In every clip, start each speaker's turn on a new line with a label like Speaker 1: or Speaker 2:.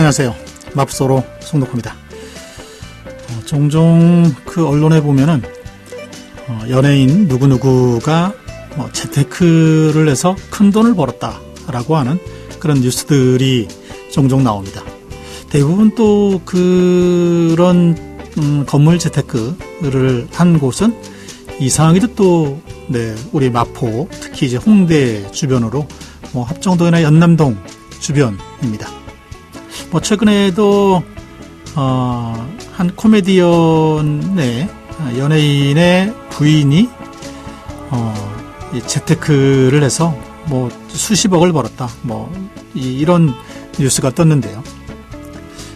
Speaker 1: 안녕하세요. 마프소로 송덕호입니다. 종종 그 언론에 보면은 연예인 누구누구가 재테크를 해서 큰 돈을 벌었다라고 하는 그런 뉴스들이 종종 나옵니다. 대부분 또 그런 건물 재테크를 한 곳은 이상하게도 또 우리 마포, 특히 이제 홍대 주변으로 합정동이나 연남동 주변입니다. 최근에도 한 코미디언의 연예인의 부인이 재테크를 해서 수십억을 벌었다, 이런 뉴스가 떴는데요.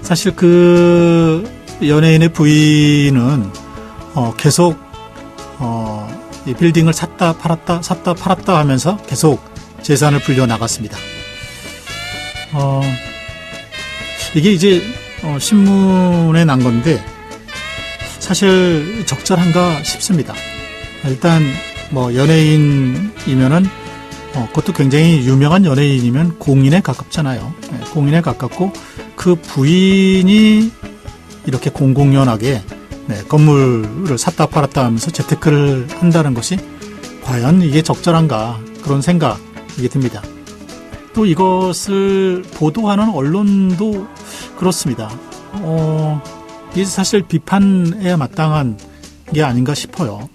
Speaker 1: 사실 그 연예인의 부인은 계속 이 빌딩을 샀다 팔았다 하면서 계속 재산을 불려 나갔습니다. 이게 이제 신문에 난 건데 사실 적절한가 싶습니다. 일단 연예인이면은 그것도 굉장히 유명한 연예인이면 공인에 가깝잖아요. 공인에 가깝고 그 부인이 이렇게 공공연하게 건물을 샀다 팔았다 하면서 재테크를 한다는 것이 과연 이게 적절한가, 그런 생각이 듭니다. 또 이것을 보도하는 언론도 그렇습니다. 이게 사실 비판에 마땅한 게 아닌가 싶어요.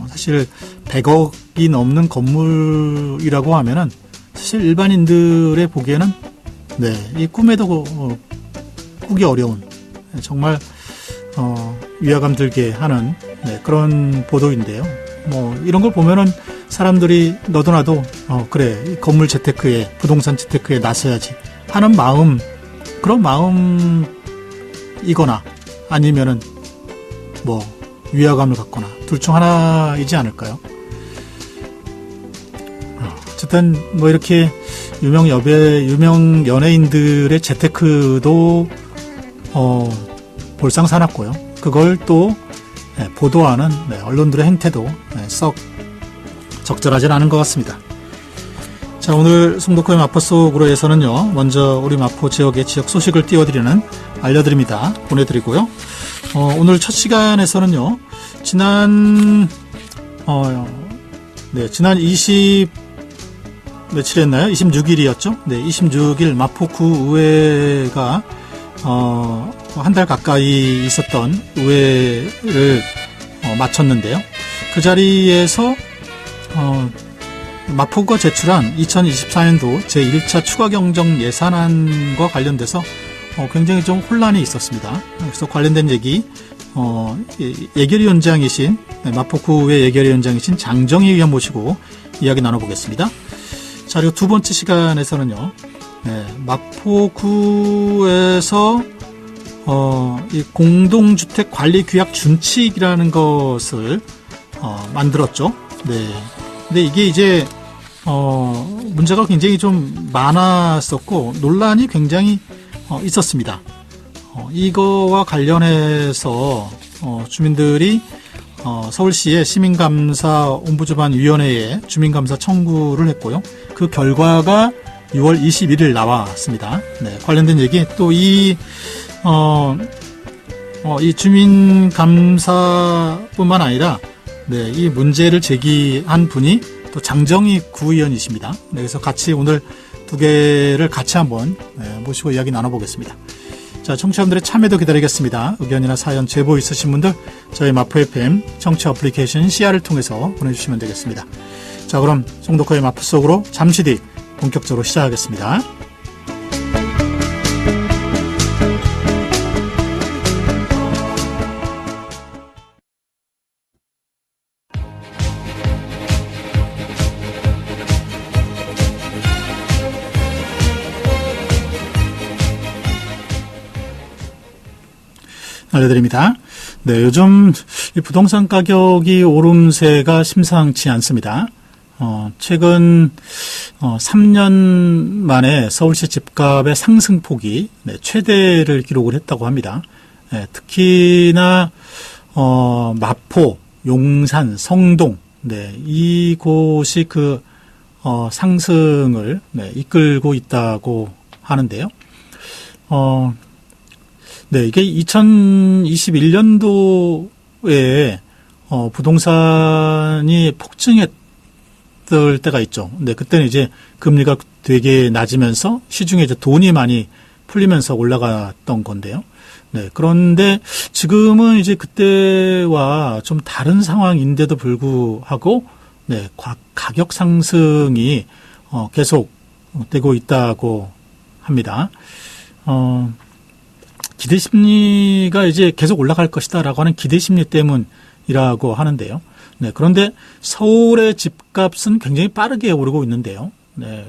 Speaker 1: 사실 100억이 넘는 건물이라고 하면은 사실 일반인들의 보기에는 이 꿈에도 꾸기 어려운, 정말 위화감 들게 하는 그런 보도인데요. 이런 걸 보면은 사람들이 너도 나도 그래, 건물 재테크에, 부동산 재테크에 나서야지 하는 마음, 그런 마음이거나 아니면은 위화감을 갖거나 둘 중 하나이지 않을까요? 어쨌든 이렇게 유명 연예인들의 재테크도 볼상사납고요. 그걸 또 보도하는 언론들의 행태도 썩 적절하진 않은 것 같습니다. 자, 오늘 송덕호의 마포 속으로에서는요, 먼저 우리 마포 지역의 지역 소식을 알려드립니다. 보내드리고요. 오늘 첫 시간에서는요, 지난 26일이었죠? 26일 마포구 의회가 한 달 가까이 있었던 의회를 마쳤는데요. 그 자리에서 마포구가 제출한 2024년도 제1차 추가경정 예산안과 관련돼서 굉장히 좀 혼란이 있었습니다. 그래서 관련된 얘기 예결위원장이신 마포구의 예결위원장이신 장정희 의원 모시고 이야기 나눠보겠습니다. 자, 그리고 두 번째 시간에서는요, 마포구에서 이 공동주택 관리 규약 준칙이라는 것을 만들었죠. 근데 이게 이제 문제가 굉장히 좀 많았었고 논란이 굉장히 있었습니다. 이거와 관련해서 주민들이 서울시의 시민감사 옴부즈만위원회에 주민감사 청구를 했고요. 그 결과가 6월 21일 나왔습니다. 관련된 얘기, 또 이 주민감사뿐만 아니라 이 문제를 제기한 분이 또 장정희 구의원이십니다. 그래서 같이 오늘 두 개를 같이 한번 모시고 이야기 나눠보겠습니다. 자, 청취자분들의 참여도 기다리겠습니다. 의견이나 사연, 제보 있으신 분들 저희 마포 FM 청취 어플리케이션 CR을 통해서 보내주시면 되겠습니다. 자, 그럼 송덕호의 마포 속으로 잠시 뒤 본격적으로 시작하겠습니다. 알려드립니다. 요즘 이 부동산 가격이 오름세가 심상치 않습니다. 최근 3년 만에 서울시 집값의 상승폭이 최대를 기록을 했다고 합니다. 특히나 마포, 용산, 성동, 이곳이 그 상승을 이끌고 있다고 하는데요. 네, 이게 2021년도에 부동산이 폭증했을 때가 있죠. 근데 그때는 이제 금리가 되게 낮으면서 시중에 이제 돈이 많이 풀리면서 올라갔던 건데요. 네, 그런데 지금은 이제 그때와 좀 다른 상황인데도 불구하고, 네, 가격 상승이 계속 되고 있다고 합니다. 기대 심리가 이제 계속 올라갈 것이다라고 하는 기대 심리 때문이라고 하는데요. 네, 그런데 서울의 집값은 굉장히 빠르게 오르고 있는데요. 네,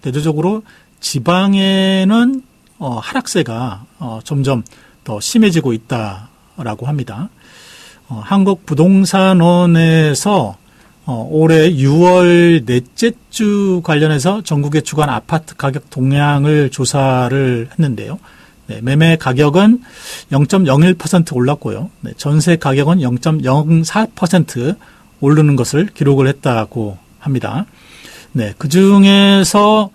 Speaker 1: 대조적으로 지방에는 하락세가 점점 더 심해지고 있다라고 합니다. 한국부동산원에서 올해 6월 넷째 주 관련해서 전국의 주간 아파트 가격 동향을 조사를 했는데요. 네, 매매 가격은 0.01% 올랐고요. 네, 전세 가격은 0.04% 오르는 것을 기록을 했다고 합니다. 네, 그 중에서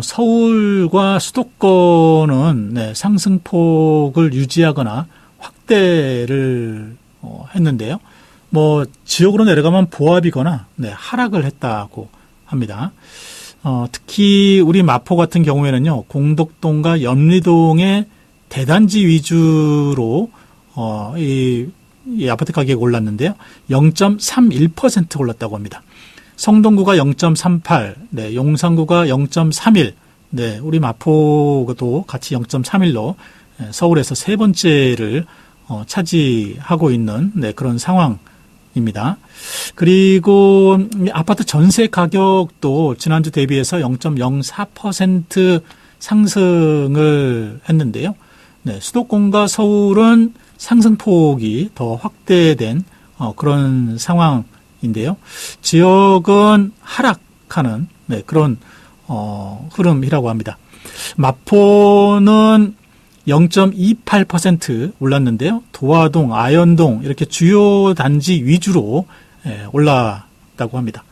Speaker 1: 서울과 수도권은 네, 상승폭을 유지하거나 확대를 했는데요. 뭐 지역으로 내려가면 보합이거나 네, 하락을 했다고 합니다. 특히 우리 마포 같은 경우에는요, 공덕동과 염리동의 대단지 위주로 이 아파트 가격이 올랐는데요, 0.31% 올랐다고 합니다. 성동구가 0.38, 네, 용산구가 0.31, 네, 우리 마포도 같이 0.31로 서울에서 세 번째를 차지하고 있는 네, 그런 상황입니다. 그리고 아파트 전세 가격도 지난주 대비해서 0.04% 상승을 했는데요. 네, 수도권과 서울은 상승폭이 더 확대된 그런 상황인데요. 지역은 하락하는 네, 그런 흐름이라고 합니다. 마포는 0.28% 올랐는데요. 도화동, 아현동 이렇게 주요 단지 위주로 올랐다고 합니다.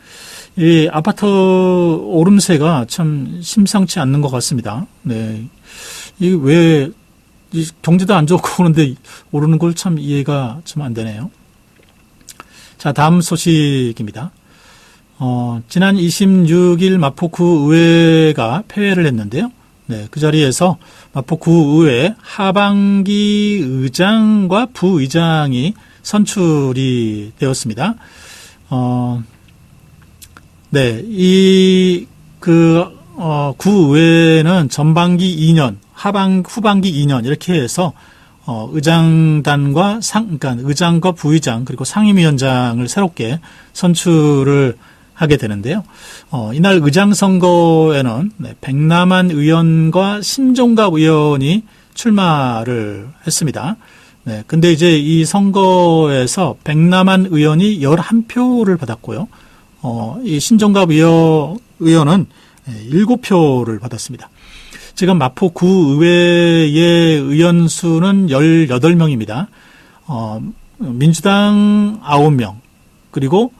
Speaker 1: 이 아파트 오름세가 참 심상치 않는 것 같습니다. 네, 이게 왜 경제도 안 좋고 그런데 오르는 걸 참 이해가 좀 안 되네요. 자, 다음 소식입니다. 지난 26일 마포구 의회가 폐회를 했는데요. 네, 그 자리에서 마포구 의회 하반기 의장과 부의장이 선출이 되었습니다. 네, 구의회는 전반기 2년, 후반기 2년 이렇게 해서 의장단과 그러니까 의장과 부의장 그리고 상임위원장을 새롭게 선출을 하게 되는데요. 이날 의장 선거에는 백남한 의원과 신종갑 의원이 출마를 했습니다. 네, 근데 이제 이 선거에서 백남한 의원이 11표를 받았고요. 이 신종갑 의원은 7표를 받았습니다. 지금 마포구 의회의 의원 수는 18명입니다. 민주당 9명, 그리고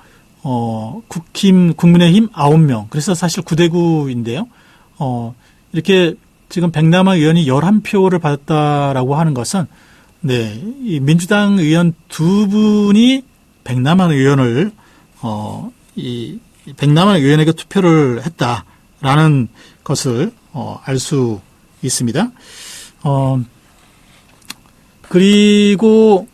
Speaker 1: 국민의힘 9명. 그래서 사실 9대9인데요. 이렇게 지금 백남한 의원이 11표를 받았다라고 하는 것은, 네, 이 민주당 의원 2분이 백남한 의원을, 백남한 의원에게 투표를 했다라는 것을, 알 수 있습니다. 그리고,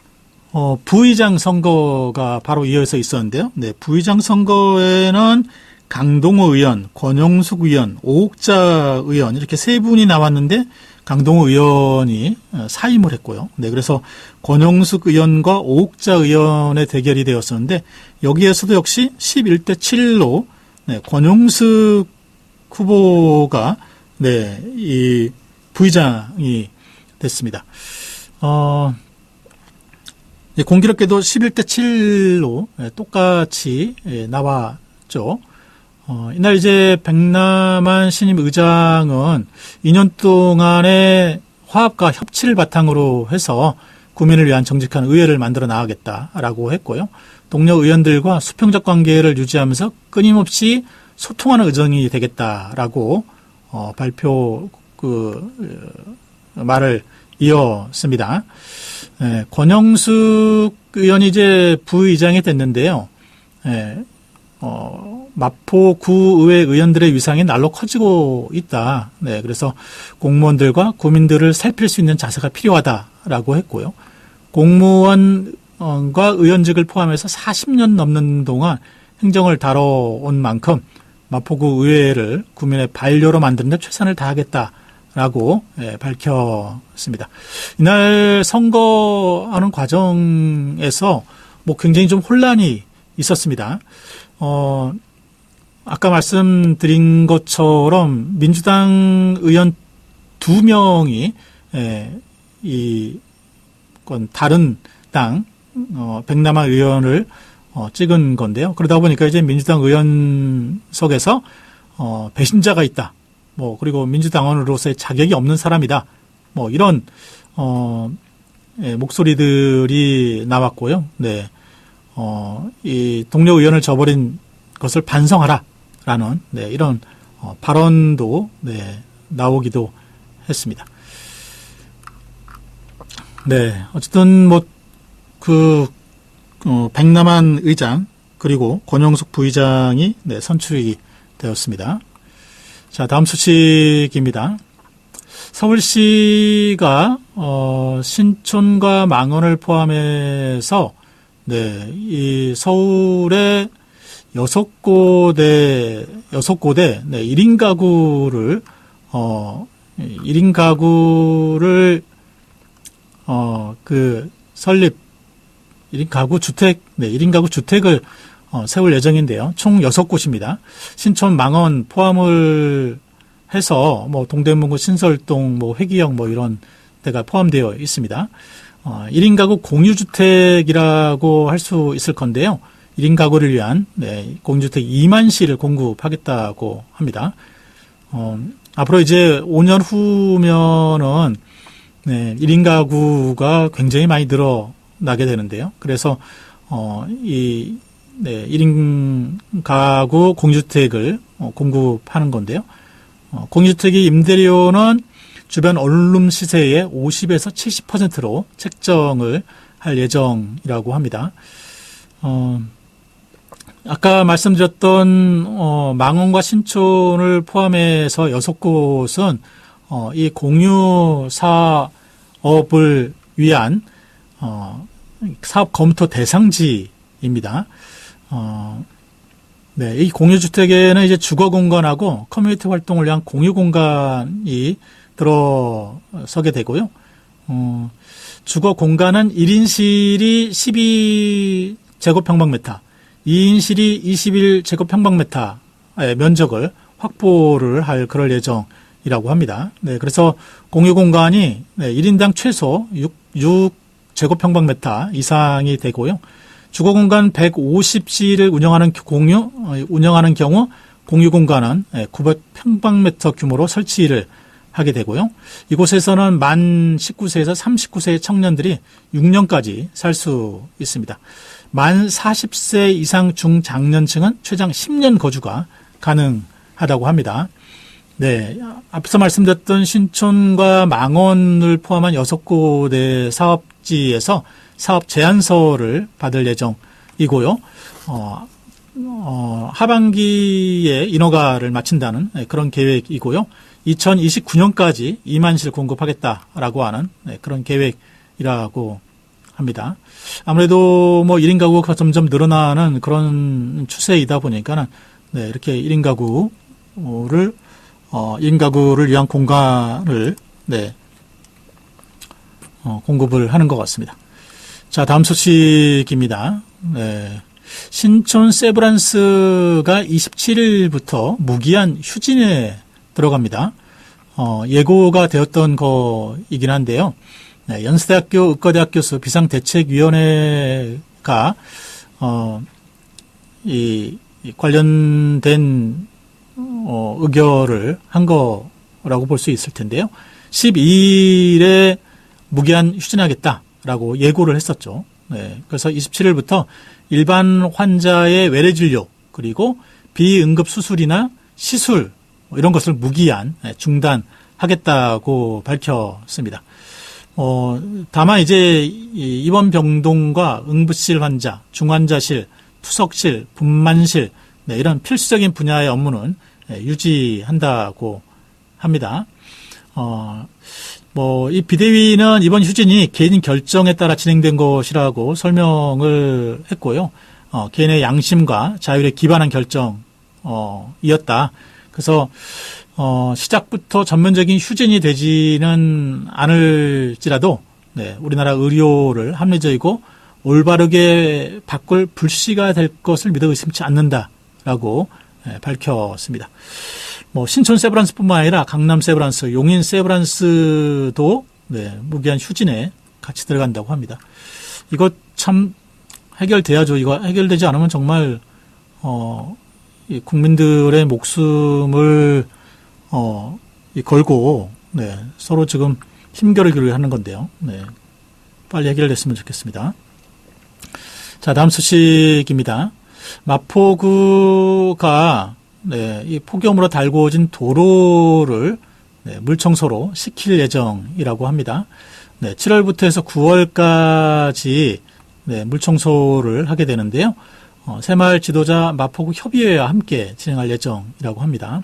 Speaker 1: 부의장 선거가 바로 이어서 있었는데요. 네, 부의장 선거에는 강동호 의원, 권영숙 의원, 오옥자 의원 이렇게 세 분이 나왔는데 강동호 의원이 사임을 했고요. 네, 그래서 권영숙 의원과 오옥자 의원의 대결이 되었었는데 여기에서도 역시 11대 7로 네, 권영숙 후보가 네, 이 부의장이 됐습니다. 공교롭게도 11대 7로 똑같이 나왔죠. 이날 이제 백남한 신임 의장은 2년 동안의 화합과 협치를 바탕으로 해서 구민을 위한 정직한 의회를 만들어 나가겠다라고 했고요. 동료 의원들과 수평적 관계를 유지하면서 끊임없이 소통하는 의정이 되겠다라고 말을 이었습니다. 권영숙 의원이 이제 부의장이 됐는데요. 마포구의회 의원들의 위상이 날로 커지고 있다. 네, 그래서 공무원들과 국민들을 살필 수 있는 자세가 필요하다라고 했고요. 공무원과 의원직을 포함해서 40년 넘는 동안 행정을 다뤄온 만큼 마포구 의회를 국민의 반려로 만드는 데 최선을 다하겠다라고 밝혔습니다. 이날 선거하는 과정에서 뭐 굉장히 좀 혼란이 있었습니다. 아까 말씀드린 것처럼 민주당 의원 2명이 다른 당 백남아 의원을 찍은 건데요. 그러다 보니까 이제 민주당 의원석에서 배신자가 있다. 뭐 그리고 민주당원으로서의 자격이 없는 사람이다. 뭐 이런 목소리들이 나왔고요. 네. 이 동료 의원을 저버린 것을 반성하라라는 이런 발언도 나오기도 했습니다. 네, 어쨌든 뭐 백남한 의장 그리고 권영숙 부의장이 선출이 되었습니다. 자, 다음 소식입니다. 서울시가 신촌과 망원을 포함해서 이 서울의 6곳에 1인 가구를 1인 가구를 설립 1인 가구 주택 1인 가구 주택을 세울 예정인데요. 총 6곳입니다. 신촌 망원 포함을 해서 뭐 동대문구 신설동 뭐 회기역 뭐 이런 데가 포함되어 있습니다. 1인 가구 공유주택이라고 할 수 있을 건데요. 1인 가구를 위한 공유주택 2만 시를 공급하겠다고 합니다. 앞으로 이제 5년 후면은 1인 가구가 굉장히 많이 늘어나게 되는데요. 그래서 1인 가구 공유주택을 공급하는 건데요. 공유주택의 임대료는 주변 원룸 시세의 50에서 70%로 책정을 할 예정이라고 합니다. 아까 말씀드렸던 망원과 신촌을 포함해서 6곳은 이 공유 사업을 위한 사업 검토 대상지입니다. 이 공유주택에는 이제 주거 공간하고 커뮤니티 활동을 위한 공유 공간이 들어서게 되고요. 주거 공간은 1인실이 12제곱평방미터, 2인실이 21제곱평방미터의 면적을 확보를 할 그럴 예정이라고 합니다. 그래서 공유 공간이 1인당 최소 6제곱평방미터 이상이 되고요. 주거 공간 150실을 운영하는 경우 공유 공간은 900평방미터 규모로 설치를 하게 되고요. 이곳에서는 만 19세에서 39세의 청년들이 6년까지 살 수 있습니다. 만 40세 이상 중장년층은 최장 10년 거주가 가능하다고 합니다. 앞서 말씀드렸던 신촌과 망원을 포함한 6곳의 사업지에서 사업 제안서를 받을 예정이고요. 하반기에 인허가를 마친다는 그런 계획이고요. 2029년까지 2만 실 공급하겠다라고 하는 그런 계획이라고 합니다. 아무래도 뭐 1인 가구가 점점 늘어나는 그런 추세이다 보니까는 이렇게 1인 가구를 1인 가구를 위한 공간을 공급을 하는 것 같습니다. 자, 다음 소식입니다. 신촌 세브란스가 27일부터 무기한 휴진에 들어갑니다. 예고가 되었던 거이긴 한데요. 연세대학교 의과대학 교수 비상대책위원회가 이 관련된 의결을 한 거라고 볼 수 있을 텐데요. 12일에 무기한 휴진하겠다라고 예고를 했었죠. 그래서 27일부터 일반 환자의 외래진료 그리고 비응급 수술이나 시술 이런 것을 무기한 중단하겠다라고 하겠다고 밝혔습니다. 다만 이제 입원 병동과 응급실 환자, 중환자실, 투석실, 분만실, 네, 이런 필수적인 분야의 업무는 유지한다고 합니다. 이 비대위는 이번 휴진이 개인 결정에 따라 진행된 것이라고 설명을 했고요. 개인의 양심과 자율에 기반한 결정이었다. 그래서 시작부터 전면적인 휴진이 되지는 않을지라도, 네, 우리나라 의료를 합리적이고 올바르게 바꿀 불씨가 될 것을 믿어 의심치 않는다라고 밝혔습니다. 신촌 세브란스뿐만 아니라 강남 세브란스, 용인 세브란스도 네, 무기한 휴진에 같이 들어간다고 합니다. 이거 참 해결돼야죠. 이거 해결되지 않으면 정말 이 국민들의 목숨을 걸고 네, 서로 지금 힘겨루기를 하는 건데요. 네, 빨리 해결됐으면 좋겠습니다. 자, 다음 소식입니다. 마포구가 네, 이 폭염으로 달구어진 도로를 네, 물청소로 시킬 예정이라고 합니다. 네, 7월부터 해서 9월까지 네, 물청소를 하게 되는데요. 새마을 지도자 마포구 협의회와 함께 진행할 예정이라고 합니다.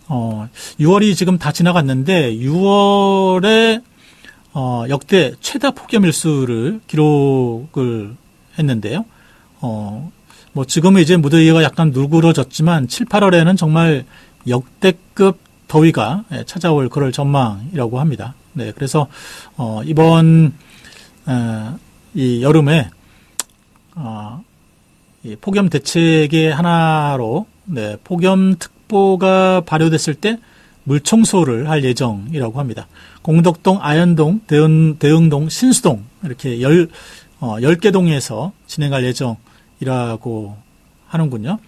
Speaker 1: 6월이 지금 다 지나갔는데 6월에 역대 최다 폭염 일수를 기록을 했는데요. 지금은 이제 무더위가 약간 누그러졌지만 7, 8월에는 정말 역대급 더위가 찾아올 그럴 전망이라고 합니다. 네, 그래서 이번 이 여름에 이 폭염 대책의 하나로 네, 폭염특보가 발효됐을 때 물청소를 할 예정이라고 합니다. 공덕동, 아현동, 대흥동, 신수동 이렇게 10개 동에서 진행할 예정이라고 하는군요.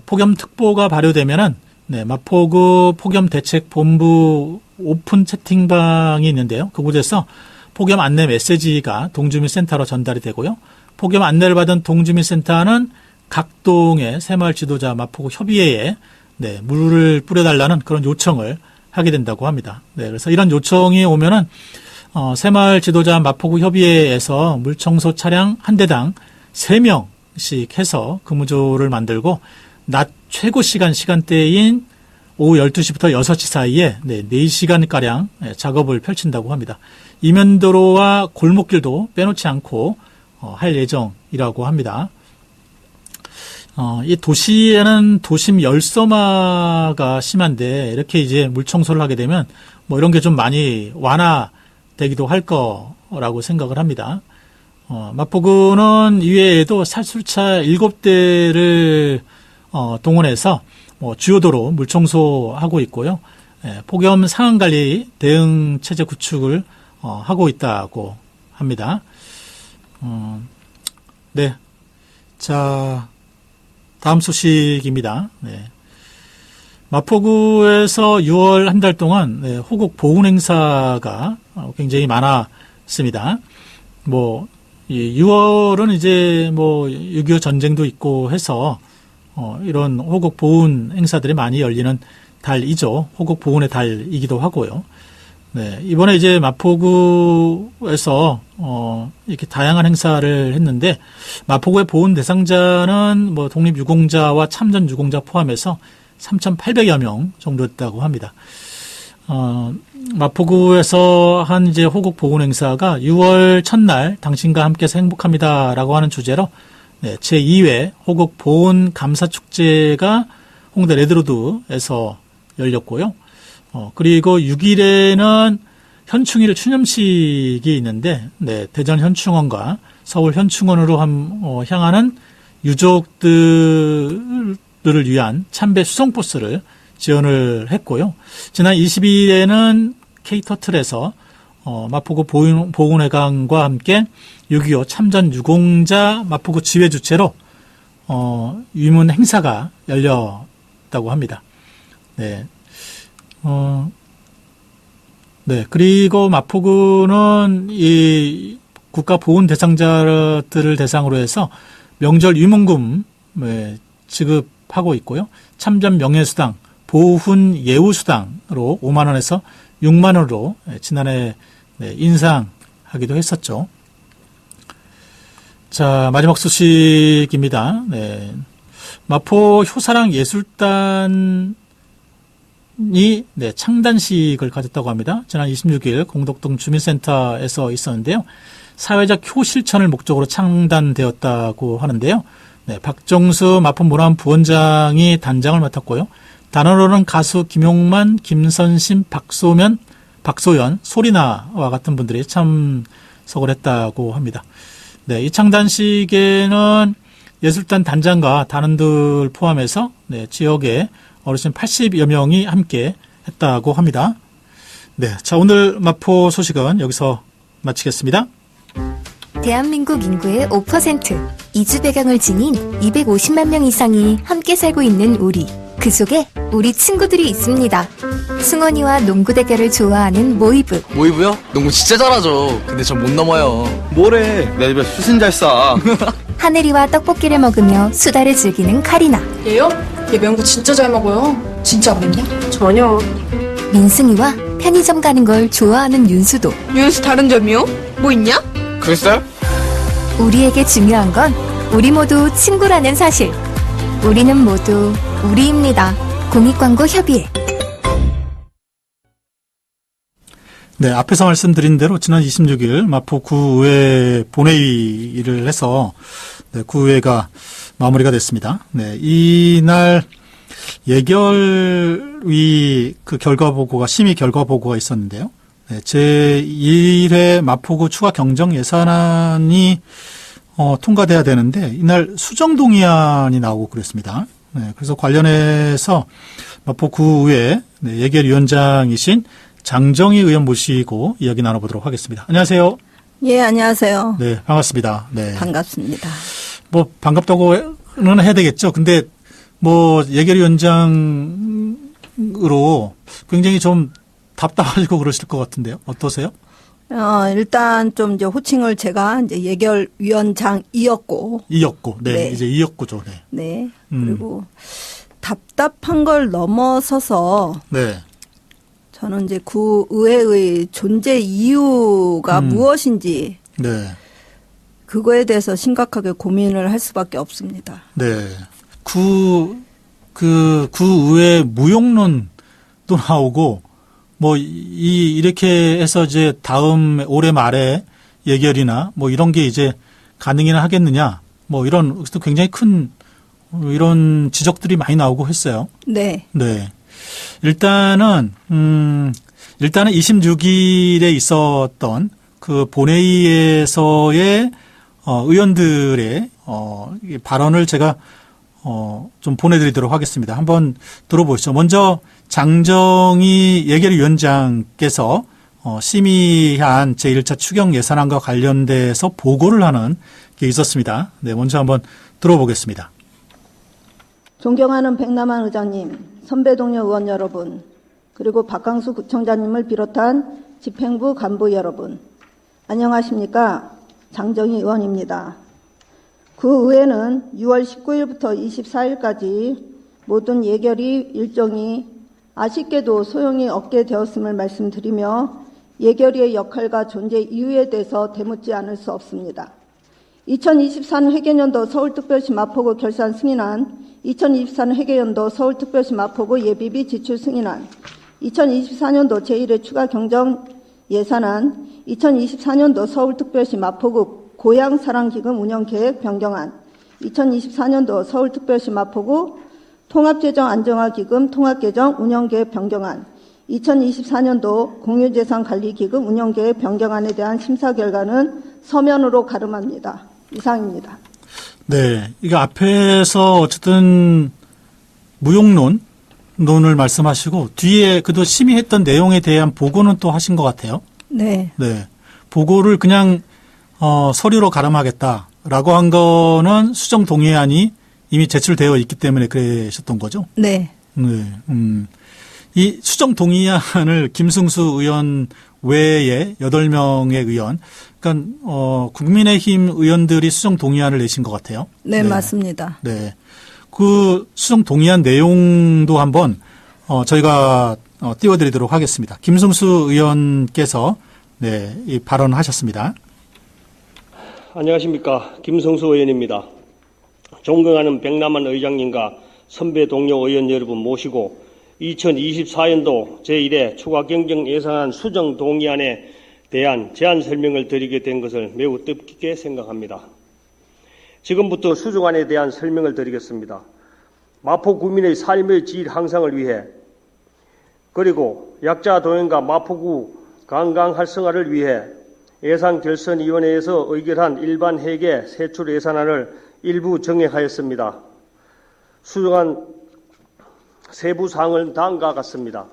Speaker 1: 폭염특보가 발효되면은 네, 마포구 폭염대책본부 오픈 채팅방이 있는데요. 그곳에서 폭염 안내 메시지가 동주민센터로 전달이 되고요. 폭염 안내를 받은 동주민센터는 각 동의 새마을 지도자 마포구 협의회에 네, 물을 뿌려달라는 그런 요청을 하게 된다고 합니다. 네, 그래서 이런 요청이 오면은 새마을 지도자 마포구 협의회에서 물청소 차량 한 대당 3명씩 해서 근무조를 만들고 낮 최고 시간대인 오후 12시부터 6시 사이에 네, 4시간가량 작업을 펼친다고 합니다. 이면도로와 골목길도 빼놓지 않고 할 예정이라고 합니다. 이 도시에는 도심 열섬화가 심한데 이렇게 이제 물청소를 하게 되면 이런 게 좀 많이 완화되기도 할 거라고 생각을 합니다. 마포구는 이외에도 살술차 7대를 동원해서 주요도로 물청소하고 있고요. 폭염 상황관리 대응 체제 구축을 하고 있다고 합니다. 네. 자, 다음 소식입니다. 네. 마포구에서 6월 한 달 동안 네, 호국 보훈 행사가 굉장히 많았습니다. 이 6월은 이제 6.25 전쟁도 있고 해서 이런 호국 보훈 행사들이 많이 열리는 달이죠. 호국 보훈의 달이기도 하고요. 네, 이번에 이제 마포구에서 이렇게 다양한 행사를 했는데 마포구의 보훈 대상자는 독립유공자와 참전유공자 포함해서 3,800여 명 정도였다고 합니다. 마포구에서 한 이제 호국 보훈 행사가 6월 첫날 당신과 함께해서 행복합니다라고 하는 주제로 네, 제2회 호국 보훈 감사축제가 홍대 레드로드에서 열렸고요. 그리고 6일에는 현충일 추념식이 있는데, 네, 대전 현충원과 서울 현충원으로 향하는 유족들을 위한 참배 수송버스를 지원을 했고요. 지난 22일에는 K터틀에서 마포구 보훈회관과 함께 6.25 참전 유공자 마포구 지회 주최로 위문 행사가 열렸다고 합니다. 네. 네. 그리고 마포구는 이 국가 보훈 대상자들을 대상으로 해서 명절 위문금 지급하고 있고요. 참전 명예수당 보훈 예우수당으로 5만 원에서 6만 원으로 지난해 인상하기도 했었죠. 자, 마지막 소식입니다. 네. 마포 효사랑 예술단이 창단식을 가졌다고 합니다. 지난 26일 공덕동 주민센터에서 있었는데요. 사회적 효실천을 목적으로 창단되었다고 하는데요. 네, 박정수 마포문화원 부원장이 단장을 맡았고요. 단원으로는 가수 김용만, 김선심, 박소연, 소리나와 같은 분들이 참석을 했다고 합니다. 네, 이 창단식에는 예술단 단장과 단원들 포함해서 지역의 어르신 80여 명이 함께 했다고 합니다. 네, 자, 오늘 마포 소식은 여기서 마치겠습니다.
Speaker 2: 대한민국 인구의 5%, 이주 배경을 지닌 250만 명 이상이 함께 살고 있는 우리. 그 속에 우리 친구들이 있습니다. 승원이와 농구 대결을 좋아하는 모이브.
Speaker 3: 모이브요? 농구 진짜 잘하죠. 근데 전 못 넘어요.
Speaker 4: 뭐래? 내 집에 수신 잘 쏴.
Speaker 2: 하늘이와 떡볶이를 먹으며 수다를 즐기는 카리나.
Speaker 5: 얘요? 얘 명구 진짜 잘 먹어요. 진짜 어렵냐?
Speaker 6: 전혀.
Speaker 2: 민승이와 편의점 가는 걸 좋아하는 윤수도.
Speaker 6: 윤수 다른 점이요? 뭐 있냐?
Speaker 3: 그랬어요?
Speaker 2: 우리에게 중요한 건 우리 모두 친구라는 사실. 우리는 모두 우리입니다. 공익광고협의회.
Speaker 1: 네, 앞에서 말씀드린 대로 지난 26일 마포 구의회 본회의를 해서 구의회가 마무리가 됐습니다. 네, 이날 예결위 심의 결과 보고가 있었는데요. 네, 제1회 마포구 추가 경정 예산안이 통과돼야 되는데 이날 수정 동의안이 나오고 그랬습니다. 네, 그래서 관련해서 마포구의회 예결위원장이신 장정희 의원 모시고 이야기 나눠보도록 하겠습니다. 안녕하세요.
Speaker 7: 예, 안녕하세요.
Speaker 1: 네, 반갑습니다. 네.
Speaker 7: 반갑습니다.
Speaker 1: 뭐 반갑다고는 해야 되겠죠. 근데 뭐 예결위원장으로 굉장히 좀 답답하시고 그러실 것 같은데요. 어떠세요?
Speaker 7: 일단 좀 이제 호칭을 제가 이제 예결위원장이었고.
Speaker 1: 네. 이제 이었고죠. 네.
Speaker 7: 네. 그리고 답답한 걸 넘어서서.
Speaker 1: 네.
Speaker 7: 저는 이제 구의회의 존재 이유가 무엇인지.
Speaker 1: 네.
Speaker 7: 그거에 대해서 심각하게 고민을 할 수밖에 없습니다.
Speaker 1: 네. 구의회 무용론도 나오고, 뭐, 이렇게 해서 이제 올해 말에 예결이나 뭐 이런 게 이제 가능이나 하겠느냐, 뭐 이런 굉장히 큰 이런 지적들이 많이 나오고 했어요.
Speaker 7: 네.
Speaker 1: 네. 일단은 26일에 있었던 그 본회의에서의 의원들의 발언을 제가 좀 보내드리도록 하겠습니다. 한번 들어보시죠. 먼저 장정희 예결위원장께서 심의한 제1차 추경 예산안과 관련돼서 보고를 하는 게 있었습니다. 네, 먼저 한번 들어보겠습니다.
Speaker 7: 존경하는 백남한 의장님, 선배 동료 의원 여러분, 그리고 박강수 구청장님을 비롯한 집행부 간부 여러분, 안녕하십니까? 장정희 의원입니다. 구의회는 6월 19일부터 24일까지 모든 예결위 일정이 아쉽게도 소용이 없게 되었음을 말씀드리며 예결위의 역할과 존재 이유에 대해서 되묻지 않을 수 없습니다. 2024년 회계연도 서울특별시 마포구 결산 승인안, 2024년 회계연도 서울특별시 마포구 예비비 지출 승인안, 2024년도 제1회 추가 경정 예산안, 2024년도 서울특별시 마포구 고향사랑기금 운영계획 변경안, 2024년도 서울특별시 마포구 통합재정 안정화기금 통합계정 운영계획 변경안, 2024년도 공유재산관리기금 운영계획 변경안에 대한 심사 결과는 서면으로 가름합니다. 이상입니다.
Speaker 1: 네, 이거 앞에서 어쨌든 무용론을 말씀하시고 뒤에 그도 심의했던 내용에 대한 보고는 또 하신 것 같아요.
Speaker 7: 네.
Speaker 1: 네, 보고를 그냥 서류로 가름하겠다라고 한 거는 수정 동의안이 이미 제출되어 있기 때문에 그러셨던 거죠?
Speaker 7: 네.
Speaker 1: 네. 이 수정 동의안을 김승수 의원 외에 8명의 의원, 그러니까 국민의힘 의원들이 수정 동의안을 내신 것 같아요.
Speaker 7: 네, 맞습니다.
Speaker 1: 네. 그 수정 동의안 내용도 한번 저희가 띄워드리도록 하겠습니다. 김승수 의원께서 이 발언하셨습니다.
Speaker 8: 안녕하십니까. 김성수 의원입니다. 존경하는 백남한 의장님과 선배 동료 의원 여러분 모시고 2024년도 제1회 추가경정 예산안 수정 동의안에 대한 제안 설명을 드리게 된 것을 매우 뜻깊게 생각합니다. 지금부터 수정안에 대한 설명을 드리겠습니다. 마포 구민의 삶의 질 향상을 위해 그리고 약자 도형과 마포구 관광 활성화를 위해 예산결선위원회에서 의결한 일반 회계 세출 예산안을 일부 정액하였습니다. 수정안 세부 사항은 다음과 같습니다.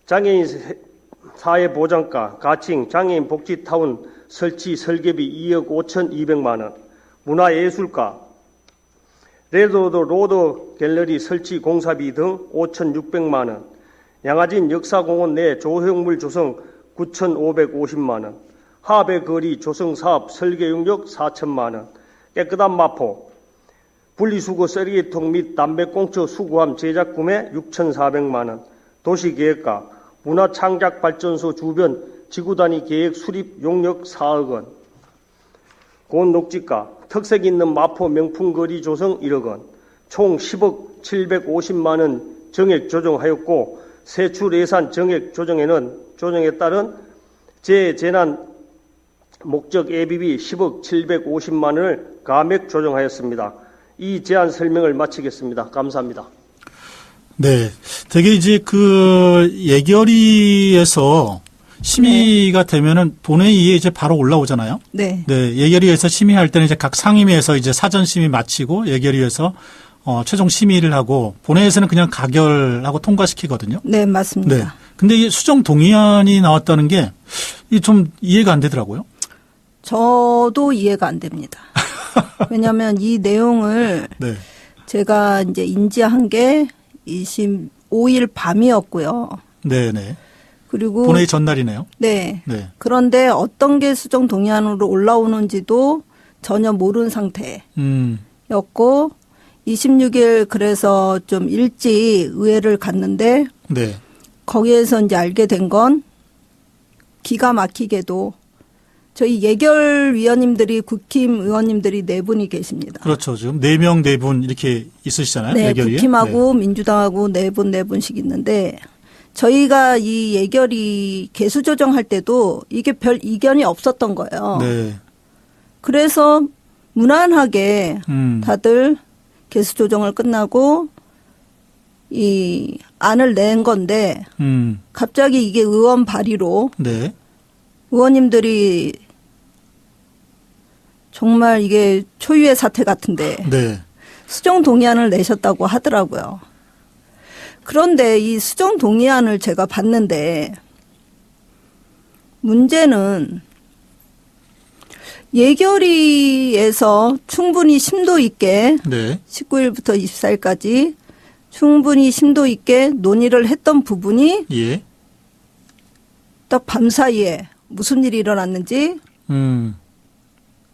Speaker 8: 장애인 사회보장과 가칭 장애인 복지타운 설치 설계비 2억 5,200만 원, 문화예술가 레드로드 로드 갤러리 설치 공사비 등 5,600만 원, 양화진 역사공원 내 조형물 조성 9,550만 원, 하배 거리 조성 사업 설계 용역 4천만 원, 깨끗한 마포 분리수거 쓰레기통 및 담배꽁초 수거함 제작 구매 6,400만 원, 도시계획과 문화창작발전소 주변 지구단위 계획 수립 용역 4억 원, 고온 녹지가 특색 있는 마포 명품거리 조성 1억 원, 총 10억 750만 원 정액 조정하였고 세출 예산 정액 조정에 따른 재재난 목적 예비비 10억 750만 원을 감액 조정하였습니다. 이 제안 설명을 마치겠습니다. 감사합니다.
Speaker 1: 네. 되게 이제 그 예결위에서 심의가 되면은 본회의에 이제 바로 올라오잖아요.
Speaker 7: 네.
Speaker 1: 네. 예결위에서 심의할 때는 이제 각 상임위에서 이제 사전 심의 마치고 예결위에서 최종 심의를 하고 본회의에서는 그냥 가결하고 통과시키거든요.
Speaker 7: 네, 맞습니다.
Speaker 1: 네. 근데 이 수정 동의안이 나왔다는 게 좀 이해가 안 되더라고요.
Speaker 7: 저도 이해가 안 됩니다. 왜냐하면 이 내용을
Speaker 1: 네.
Speaker 7: 제가 이제 인지한 게 25일 밤이었고요.
Speaker 1: 네네.
Speaker 7: 그리고
Speaker 1: 본회의 전날이네요.
Speaker 7: 네.
Speaker 1: 네.
Speaker 7: 그런데 어떤 게 수정 동의안으로 올라오는지도 전혀 모르는 상태였고 26일 그래서 좀 일찍 의회를 갔는데
Speaker 1: 네.
Speaker 7: 거기에서 이제 알게 된 건 기가 막히게도 저희 예결위원님들이 국힘 의원님들이 4분이 계십니다.
Speaker 1: 그렇죠. 지금 4명 4분 이렇게 있으시잖아요.
Speaker 7: 네,
Speaker 1: 예결위에.
Speaker 7: 국힘하고 민주당하고 4분씩 있는데 저희가 이 예결위 개수 조정할 때도 이게 별 이견이 없었던 거예요.
Speaker 1: 네.
Speaker 7: 그래서 무난하게 다들 개수 조정을 끝나고 이 안을 낸 건데 갑자기 이게 의원 발의로
Speaker 1: 네.
Speaker 7: 의원님들이 정말 이게 초유의 사태 같은데
Speaker 1: 네.
Speaker 7: 수정 동의안을 내셨다고 하더라고요. 그런데 이 수정 동의안을 제가 봤는데 문제는 예결위에서 충분히 심도 있게
Speaker 1: 네.
Speaker 7: 19일부터 24일까지 충분히 심도 있게 논의를 했던 부분이
Speaker 1: 예.
Speaker 7: 딱 밤사이에 무슨 일이 일어났는지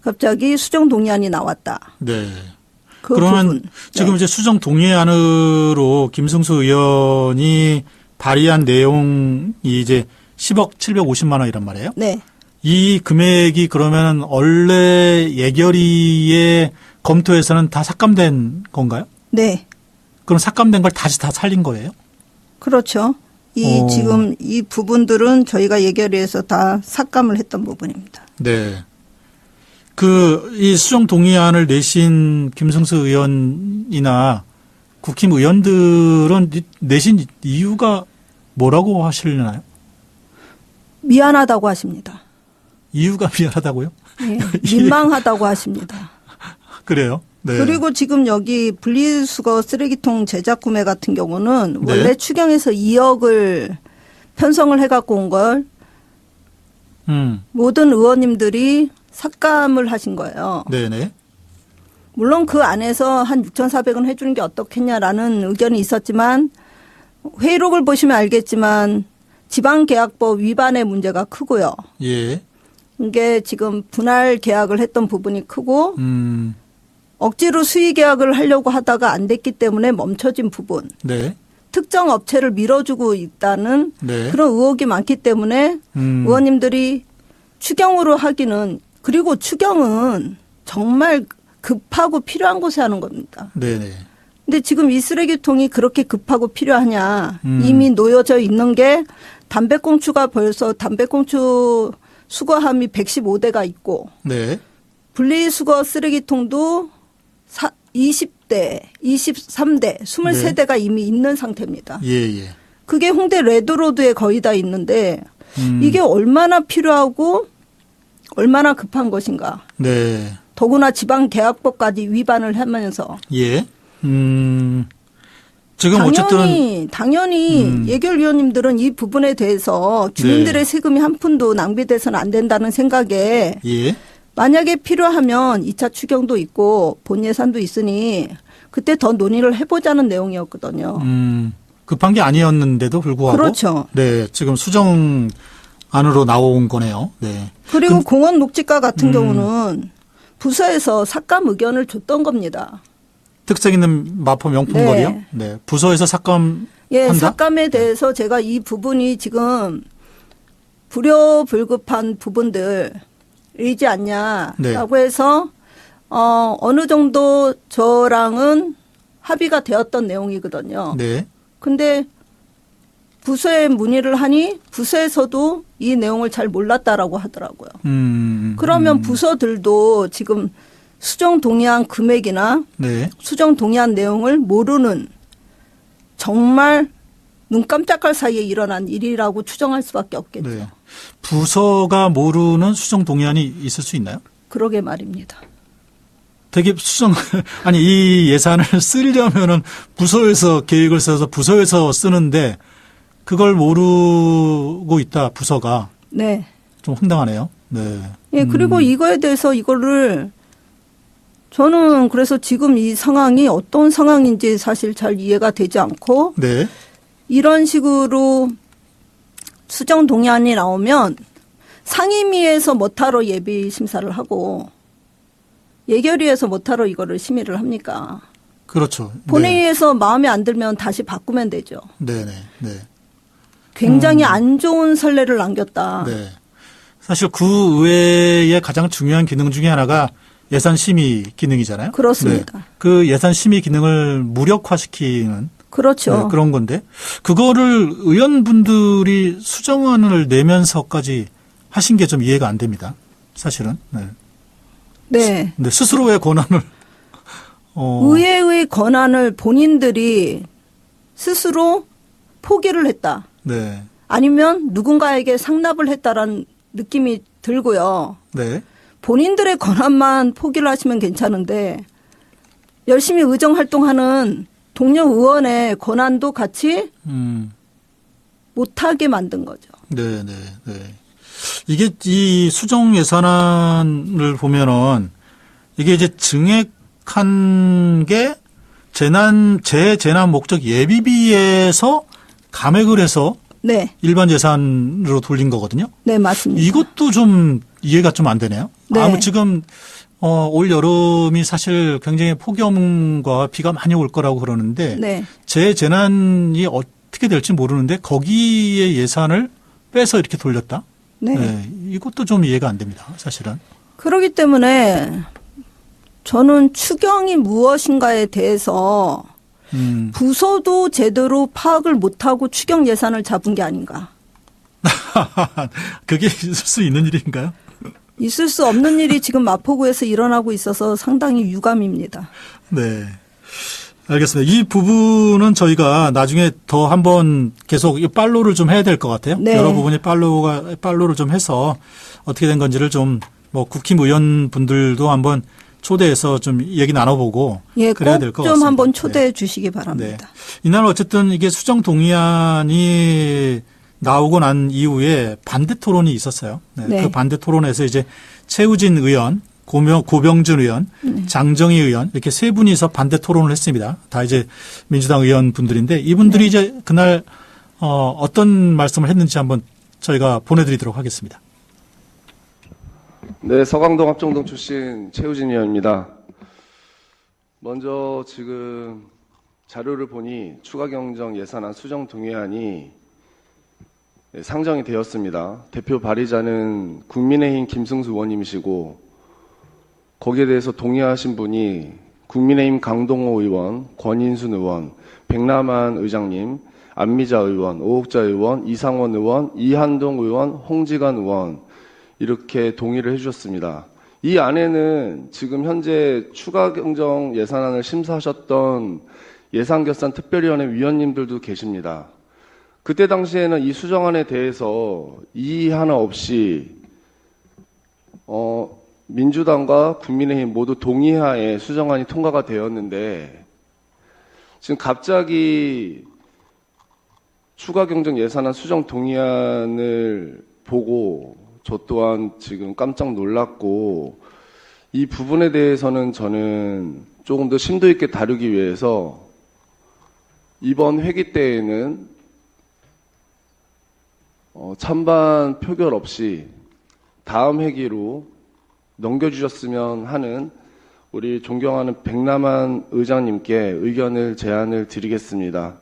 Speaker 7: 갑자기 수정 동의안이 나왔다.
Speaker 1: 네.
Speaker 7: 그
Speaker 1: 그러면
Speaker 7: 부분.
Speaker 1: 지금
Speaker 7: 네.
Speaker 1: 이제 수정 동의안으로 김승수 의원이 발의한 내용이 이제 10억 750만 원이란 말이에요.
Speaker 7: 네.
Speaker 1: 이 금액이 그러면 원래 예결위의 검토에서는 다 삭감된 건가요?
Speaker 7: 네.
Speaker 1: 그럼 삭감된 걸 다시 다 살린 거예요?
Speaker 7: 그렇죠. 지금 이 부분들은 저희가 예결위에서 다 삭감을 했던 부분입니다.
Speaker 1: 네. 이 수정 동의안을 내신 김승수 의원이나 국힘 의원들은 내신 이유가 뭐라고 하시려나요?
Speaker 7: 미안하다고 하십니다.
Speaker 1: 이유가 미안하다고요?
Speaker 7: 네. 민망하다고 하십니다.
Speaker 1: 그래요? 네.
Speaker 7: 그리고 지금 여기 분리수거 쓰레기통 제작 구매 같은 경우는
Speaker 1: 네.
Speaker 7: 원래 추경에서 2억을 편성을 해갖고 온 걸 모든 의원님들이 삭감을 하신 거예요.
Speaker 1: 네네.
Speaker 7: 물론 그 안에서 한 6,400원 해주는 게 어떻겠냐라는 의견이 있었지만 회의록을 보시면 알겠지만 지방계약법 위반의 문제가 크고요.
Speaker 1: 예.
Speaker 7: 이게 지금 분할 계약을 했던 부분이 크고 억지로 수의 계약을 하려고 하다가 안 됐기 때문에 멈춰진 부분.
Speaker 1: 네.
Speaker 7: 특정 업체를 밀어주고 있다는
Speaker 1: 네.
Speaker 7: 그런 의혹이 많기 때문에 의원님들이 추경으로 하기는, 그리고 추경은 정말 급하고 필요한 곳에 하는 겁니다.
Speaker 1: 네네.
Speaker 7: 근데 지금 이 쓰레기통이 그렇게 급하고 필요하냐. 이미 놓여져 있는 게 담배꽁초가 벌써 담배꽁초 수거함이 115대가 있고
Speaker 1: 네.
Speaker 7: 분리수거 쓰레기통도 20대, 23대, 23대가 이미 있는 상태입니다.
Speaker 1: 예.
Speaker 7: 그게 홍대 레드로드에 거의 다 있는데 이게 얼마나 필요하고 얼마나 급한 것인가.
Speaker 1: 네.
Speaker 7: 더구나 지방계약법까지 위반을 하면서.
Speaker 1: 예. 지금 어쨌든
Speaker 7: 당연히 예결위원님들은 이 부분에 대해서 주민들의
Speaker 1: 네.
Speaker 7: 세금이 한 푼도 낭비돼서는 안 된다는 생각에
Speaker 1: 예.
Speaker 7: 만약에 필요하면 2차 추경도 있고 본 예산도 있으니 그때 더 논의를 해보자는 내용이었거든요.
Speaker 1: 급한 게 아니었는데도 불구하고
Speaker 7: 그렇죠.
Speaker 1: 네, 지금 수정 안으로 나온 거네요. 네.
Speaker 7: 그리고 공원 녹지가 같은 경우는 부서에서 삭감 의견을 줬던 겁니다.
Speaker 1: 특색 있는 마포 명품거리요? 네. 부서에서 삭감
Speaker 7: 예,
Speaker 1: 한다?
Speaker 7: 삭감에 대해서 제가 이 부분이 지금 불효불급한 부분들이지 않냐라고 해서 어느 정도 저랑은 합의가 되었던 내용이거든요.
Speaker 1: 네.
Speaker 7: 근데 부서에 문의를 하니 부서에서도 이 내용을 잘 몰랐다라고 하더라고요. 그러면 부서들도 지금 수정 동의안 금액이나
Speaker 1: 네.
Speaker 7: 수정 동의안 내용을 모르는 정말 눈 깜짝할 사이에 일어난 일이라고 추정할 수밖에 없겠죠.
Speaker 1: 네. 부서가 모르는 수정 동의안이 있을 수 있나요?
Speaker 7: 그러게 말입니다.
Speaker 1: 되게 아니, 이 예산을 쓰려면은 부서에서 계획을 써서 부서에서 쓰는데 그걸 모르고 있다, 부서가.
Speaker 7: 네.
Speaker 1: 좀 황당하네요. 네.
Speaker 7: 예, 그리고 이거에 대해서 이거를 저는 그래서 지금 이 상황이 어떤 상황인지 사실 잘 이해가 되지 않고
Speaker 1: 네.
Speaker 7: 이런 식으로 수정 동의안이 나오면 상임위에서 못하러 예비 심사를 하고 예결위에서 못하러 이거를 심의를 합니까?
Speaker 1: 그렇죠.
Speaker 7: 본회의에서 마음에 안 들면 다시 바꾸면 되죠.
Speaker 1: 네. 네.
Speaker 7: 굉장히 안 좋은 선례를 남겼다.
Speaker 1: 네. 사실 구의회의 가장 중요한 기능 중에 하나가 예산 심의 기능이잖아요.
Speaker 7: 그렇습니다.
Speaker 1: 네. 그 예산 심의 기능을 무력화시키는
Speaker 7: 그렇죠.
Speaker 1: 네, 그런 건데 그거를 의원분들이 수정안을 내면서까지 하신 게 좀 이해가 안 됩니다. 사실은. 네.
Speaker 7: 네.
Speaker 1: 근데 스스로의 권한을
Speaker 7: 의회의 권한을 본인들이 스스로 포기를 했다.
Speaker 1: 네.
Speaker 7: 아니면 누군가에게 상납을 했다라는 느낌이 들고요.
Speaker 1: 네.
Speaker 7: 본인들의 권한만 포기를 하시면 괜찮은데 열심히 의정 활동하는 동료 의원의 권한도 같이 못하게 만든 거죠.
Speaker 1: 네. 이게 이 수정 예산안을 보면은 이게 이제 증액한 게 재재난 목적 예비비에서 감액을 해서
Speaker 7: 네.
Speaker 1: 일반 예산으로 돌린 거거든요.
Speaker 7: 네, 맞습니다.
Speaker 1: 이것도 좀 이해가 좀 안 되네요.
Speaker 7: 네.
Speaker 1: 지금 올 여름이 사실 굉장히 폭염과 비가 많이 올 거라고 그러는데
Speaker 7: 네.
Speaker 1: 재재난이 어떻게 될지 모르는데 거기에 예산을 빼서 이렇게 돌렸다.
Speaker 7: 네.
Speaker 1: 네, 이것도 좀 이해가 안 됩니다. 사실은.
Speaker 7: 그렇기 때문에 저는 추경이 무엇인가에 대해서 부서도 제대로 파악을 못하고 추경 예산을 잡은 게 아닌가.
Speaker 1: 그게 있을 수 있는 일인가요?
Speaker 7: 있을 수 없는 일이 지금 마포구에서 일어나고 있어서 상당히 유감입니다.
Speaker 1: 네. 알겠습니다. 이 부분은 저희가 나중에 더 한번 계속 이 팔로우를 좀 해야 될 것 같아요.
Speaker 7: 네.
Speaker 1: 여러 부분이 팔로우를 좀 해서 어떻게 된 건지를 좀 뭐 국힘 의원분들도 한번 초대해서 좀 얘기 나눠보고
Speaker 7: 예,
Speaker 1: 그래야 될 것
Speaker 7: 꼭
Speaker 1: 같습니다.
Speaker 7: 좀 한번 초대해
Speaker 1: 네.
Speaker 7: 주시기 바랍니다.
Speaker 1: 이날 어쨌든 이게 수정 동의안이 나오고 난 이후에 반대 토론이 있었어요. 네.
Speaker 7: 네.
Speaker 1: 그 반대 토론에서 이제 최우진 의원, 고병준 의원, 장정희 의원 이렇게 세 분이서 반대 토론을 했습니다. 다 이제 민주당 의원분들인데 이분들이 이제 그날 어떤 말씀을 했는지 한번 저희가 보내드리도록 하겠습니다.
Speaker 9: 네, 서강동 합정동 출신 최우진 의원입니다. 먼저 지금
Speaker 4: 자료를 보니 추가경정 예산안 수정 동의안이 상정이 되었습니다. 대표 발의자는 국민의힘 김승수 의원님이시고 거기에 대해서 동의하신 분이 국민의힘 강동호 의원, 권인순 의원, 백남한 의장님, 안미자 의원, 오옥자 의원, 이상원 의원, 이한동 의원, 홍지관 의원 이렇게 동의를 해주셨습니다. 이 안에는 지금 현재 추가경정 예산안을 심사하셨던 예산결산특별위원회 위원님들도 계십니다. 그때 당시에는 이 수정안에 대해서 이의 하나 없이 민주당과 국민의힘 모두 동의하에 수정안이 통과가 되었는데 지금 갑자기 추가경정 예산안 수정 동의안을 보고 저 또한 지금 깜짝 놀랐고 이 부분에 대해서는 저는 조금 더 심도 있게 다루기 위해서 이번 회기 때에는 찬반 표결 없이 다음 회기로 넘겨주셨으면 하는 우리 존경하는 백남한 의장님께 의견을 제안을 드리겠습니다.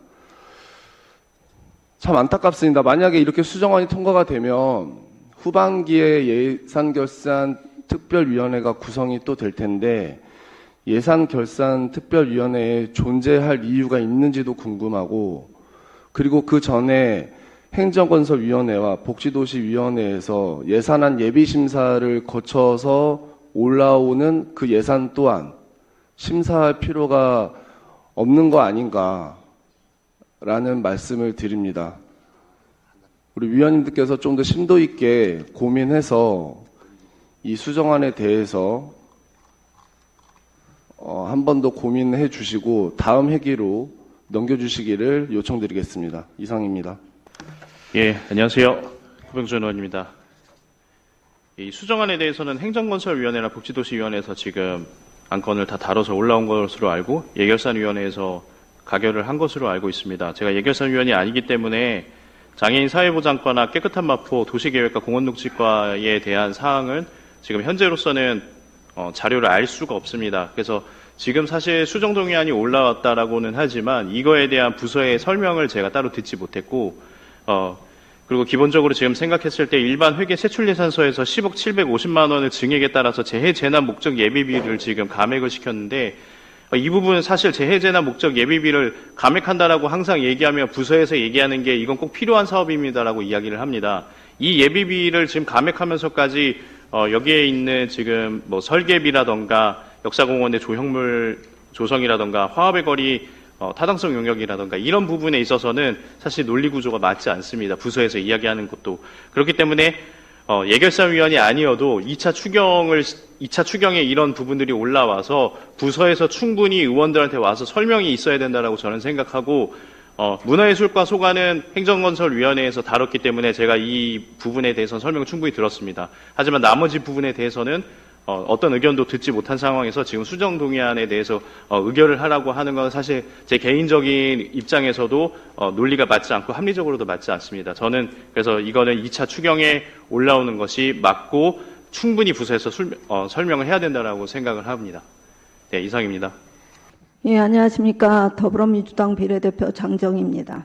Speaker 4: 참 안타깝습니다. 만약에 이렇게 수정안이 통과가 되면 후반기에 예산결산특별위원회가 구성이 또 될 텐데 예산결산특별위원회에 존재할 이유가 있는지도 궁금하고 그리고 그 전에 행정건설위원회와 복지도시위원회에서 예산안 예비심사를 거쳐서 올라오는 그 예산 또한 심사할 필요가 없는 거 아닌가라는 말씀을 드립니다. 우리 위원님들께서 좀 더 심도 있게 고민해서 이 수정안에 대해서 한 번 더 고민해 주시고 다음 회기로 넘겨주시기를 요청드리겠습니다. 이상입니다.
Speaker 9: 예, 안녕하세요. 후병준 의원입니다. 이 수정안에 대해서는 행정건설위원회나 복지도시위원회에서 지금 안건을 다 다뤄서 올라온 것으로 알고 예결산위원회에서 가결을 한 것으로 알고 있습니다. 제가 예결산위원이 아니기 때문에 장애인 사회보장과나 깨끗한 마포 도시계획과 공원녹지과에 대한 사항을 지금 현재로서는 자료를 알 수가 없습니다. 그래서 지금 사실 수정동의안이 올라왔다라고는 하지만 이거에 대한 부서의 설명을 제가 따로 듣지 못했고 그리고 기본적으로 지금 생각했을 때 일반 회계 세출예산서에서 10억 750만 원을 증액에 따라서 재해재난 목적 예비비를 지금 감액을 시켰는데 이 부분은 사실 재해재난 목적 예비비를 감액한다라고 항상 얘기하며 부서에서 얘기하는 게 이건 꼭 필요한 사업입니다라고 이야기를 합니다. 이 예비비를 지금 감액하면서까지 여기에 있는 지금 뭐 설계비라던가 역사공원의 조형물 조성이라던가 화합의 거리 타당성 용역이라던가 이런 부분에 있어서는 사실 논리 구조가 맞지 않습니다. 부서에서 이야기하는 것도. 그렇기 때문에 예결산위원이 아니어도 2차 추경에 이런 부분들이 올라와서 부서에서 충분히 의원들한테 와서 설명이 있어야 된다라고 저는 생각하고 문화예술과 소관은 행정건설위원회에서 다뤘기 때문에 제가 이 부분에 대해서는 설명을 충분히 들었습니다. 하지만 나머지 부분에 대해서는 어떤 의견도 듣지 못한 상황에서 지금 수정동의안에 대해서 의결을 하라고 하는 건 사실 제 개인적인 입장에서도 논리가 맞지 않고 합리적으로도 맞지 않습니다. 저는 그래서 이거는 2차 추경에 올라오는 것이 맞고 충분히 부서에서 설명을 해야 된다라고 생각을 합니다. 네, 이상입니다.
Speaker 7: 예, 안녕하십니까. 더불어민주당 비례대표 장정희입니다.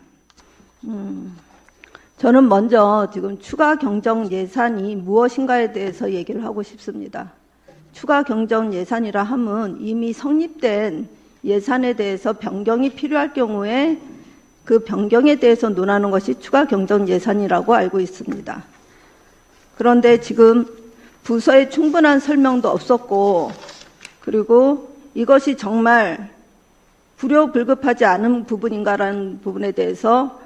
Speaker 7: 저는 먼저 지금 추가 경정 예산이 무엇인가에 대해서 얘기를 하고 싶습니다. 추가 경정 예산이라 함은 이미 성립된 예산에 대해서 변경이 필요할 경우에 그 변경에 대해서 논하는 것이 추가 경정 예산이라고 알고 있습니다. 그런데 지금 부서에 충분한 설명도 없었고 그리고 이것이 정말 불효불급하지 않은 부분인가라는 부분에 대해서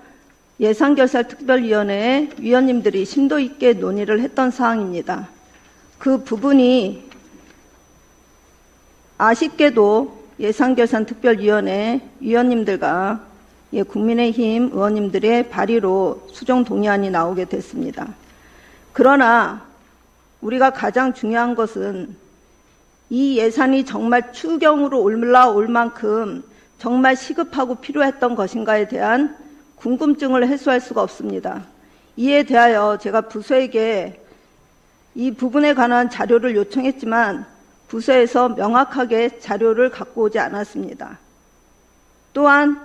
Speaker 7: 예산결산특별위원회의 위원님들이 심도 있게 논의를 했던 사항입니다. 그 부분이 아쉽게도 예산결산특별위원회 위원님들과 국민의힘 의원님들의 발의로 수정 동의안이 나오게 됐습니다. 그러나 우리가 가장 중요한 것은 이 예산이 정말 추경으로 올라올 만큼 정말 시급하고 필요했던 것인가에 대한 궁금증을 해소할 수가 없습니다. 이에 대하여 제가 부서에게 이 부분에 관한 자료를 요청했지만 부서에서 명확하게 자료를 갖고 오지 않았습니다. 또한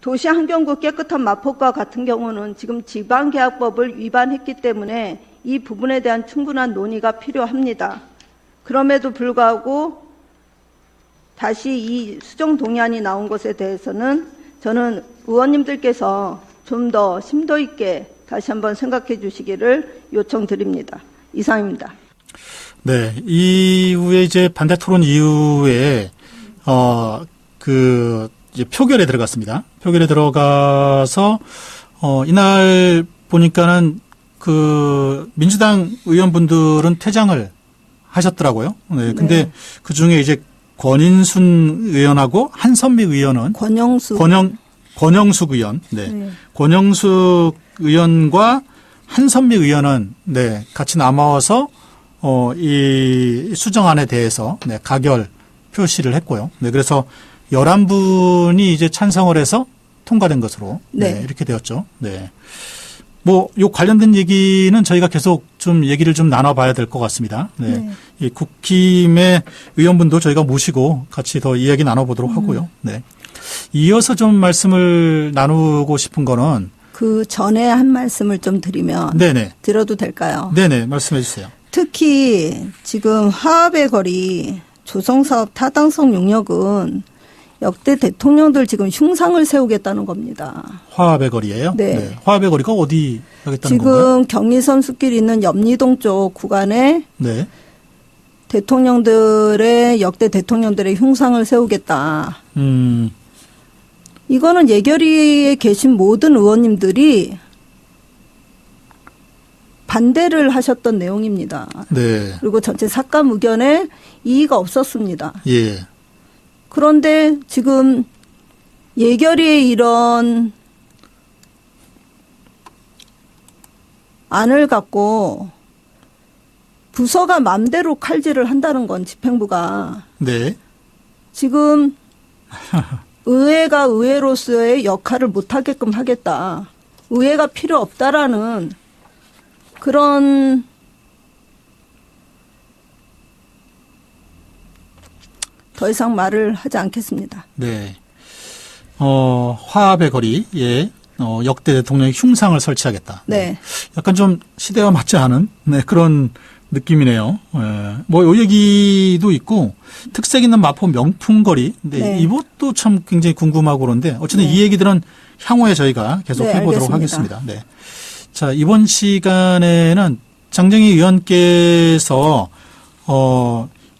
Speaker 7: 도시환경구 깨끗한 마포구와 같은 경우는 지금 지방계약법을 위반했기 때문에 이 부분에 대한 충분한 논의가 필요합니다. 그럼에도 불구하고 다시 이 수정 동의안이 나온 것에 대해서는 저는 의원님들께서 좀 더 심도 있게 다시 한번 생각해 주시기를 요청드립니다. 이상입니다.
Speaker 1: 네, 이후에 이제 반대 토론 이후에 이제 표결에 들어갔습니다. 표결에 들어가서 이날 보니까는 민주당 의원분들은 퇴장을 하셨더라고요. 네, 근데
Speaker 7: 네.
Speaker 1: 그 중에 이제 권인순 의원하고 한선미 의원은 권영숙 의원, 네. 권영숙 의원과 한선미 의원은 네, 같이 남아서 이 수정안에 대해서 네, 가결 표시를 했고요. 네, 그래서 11분이 이제 찬성을 해서 통과된 것으로 네, 이렇게 되었죠. 네. 요 관련된 얘기는 저희가 계속 좀 얘기를 좀 나눠봐야 될 것 같습니다. 네. 이 국힘의 의원분도 저희가 모시고 같이 더 이야기 나눠보도록 하고요. 네. 이어서 좀 말씀을 나누고 싶은 거는
Speaker 7: 그 전에 한 말씀을 좀 드리면
Speaker 1: 네네.
Speaker 7: 드려도 될까요?
Speaker 1: 네네. 말씀해 주세요.
Speaker 7: 특히 지금 화합의 거리 조성사업 타당성 용역은 역대 대통령들 지금 흉상을 세우겠다는 겁니다.
Speaker 1: 화합의 거리예요?
Speaker 7: 네.
Speaker 1: 화합의 거리가 어디 하겠다는
Speaker 7: 지금
Speaker 1: 건가요?
Speaker 7: 경의선 숲길 있는 염리동 쪽 구간에
Speaker 1: 네.
Speaker 7: 역대 대통령들의 흉상을 세우겠다. 이거는 예결위에 계신 모든 의원님들이 반대를 하셨던 내용입니다.
Speaker 1: 네.
Speaker 7: 그리고 전체 삭감 의견에 이의가 없었습니다.
Speaker 1: 예.
Speaker 7: 그런데 지금 예결위에 이런 안을 갖고 부서가 마음대로 칼질을 한다는 건 집행부가
Speaker 1: 네.
Speaker 7: 지금 의회가 의회로서의 역할을 못하게끔 하겠다. 의회가 필요 없다라는 그런 더 이상 말을 하지 않겠습니다.
Speaker 1: 네. 화합의 거리에 역대 대통령의 흉상을 설치하겠다.
Speaker 7: 네.
Speaker 1: 약간 좀 시대와 맞지 않은 네, 그런 느낌이네요. 요 얘기도 있고 특색 있는 마포 명품거리. 네. 이것도 참 굉장히 궁금하고 그런데 어쨌든 이 얘기들은 향후에 저희가 계속 해보도록 하겠습니다. 네. 자, 이번 시간에는 장정희 의원께서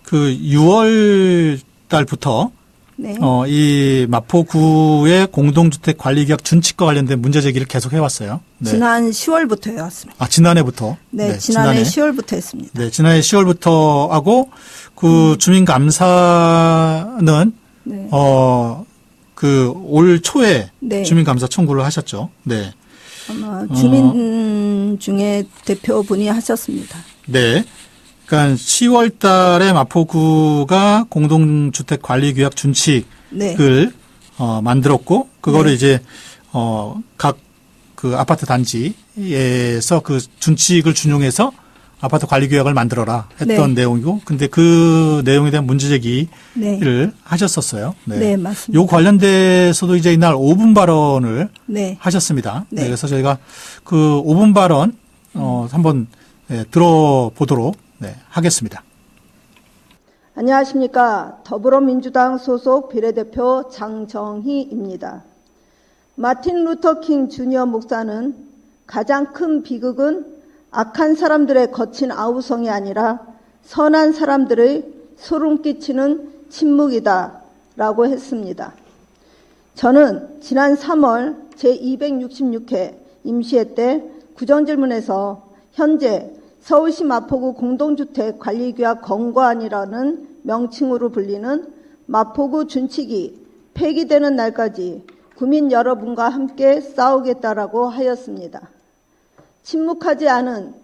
Speaker 1: 6월 달부터 이 마포구의 공동주택 관리계약 준칙과 관련된 문제 제기를 계속 해왔어요. 네.
Speaker 7: 지난 10월부터 해왔습니다.
Speaker 1: 지난해부터?
Speaker 7: 네, 지난해 10월부터 했습니다.
Speaker 1: 네, 지난해 10월부터 하고 주민감사는 올 초에 주민감사 청구를 하셨죠. 네.
Speaker 7: 아마 주민 중에 대표분이 하셨습니다.
Speaker 1: 네. 그러니까 10월 달에 마포구가 공동주택 관리규약 준칙을 만들었고 그거를 이제 각 그 아파트 단지에서 그 준칙을 준용해서 아파트 관리규약을 만들어라 했던 내용이고 근데 그 내용에 대한 문제 제기를 하셨었어요.
Speaker 7: 네, 맞습니다.
Speaker 1: 요 관련돼서도 이제 이날 5분 발언을 하셨습니다. 네, 그래서 저희가 그 5분 발언 한번 들어보도록 하겠습니다.
Speaker 7: 안녕하십니까. 더불어민주당 소속 비례대표 장정희입니다. 마틴 루터 킹 주니어 목사는 가장 큰 비극은 악한 사람들의 거친 아우성이 아니라 선한 사람들의 소름 끼치는 침묵이다 라고 했습니다. 저는 지난 3월 제266회 임시회 때 구정질문에서 현재 서울시 마포구 공동주택 관리규약 권고안이라는 명칭으로 불리는 마포구 준칙이 폐기되는 날까지 구민 여러분과 함께 싸우겠다라고 하였습니다. 침묵하지 않은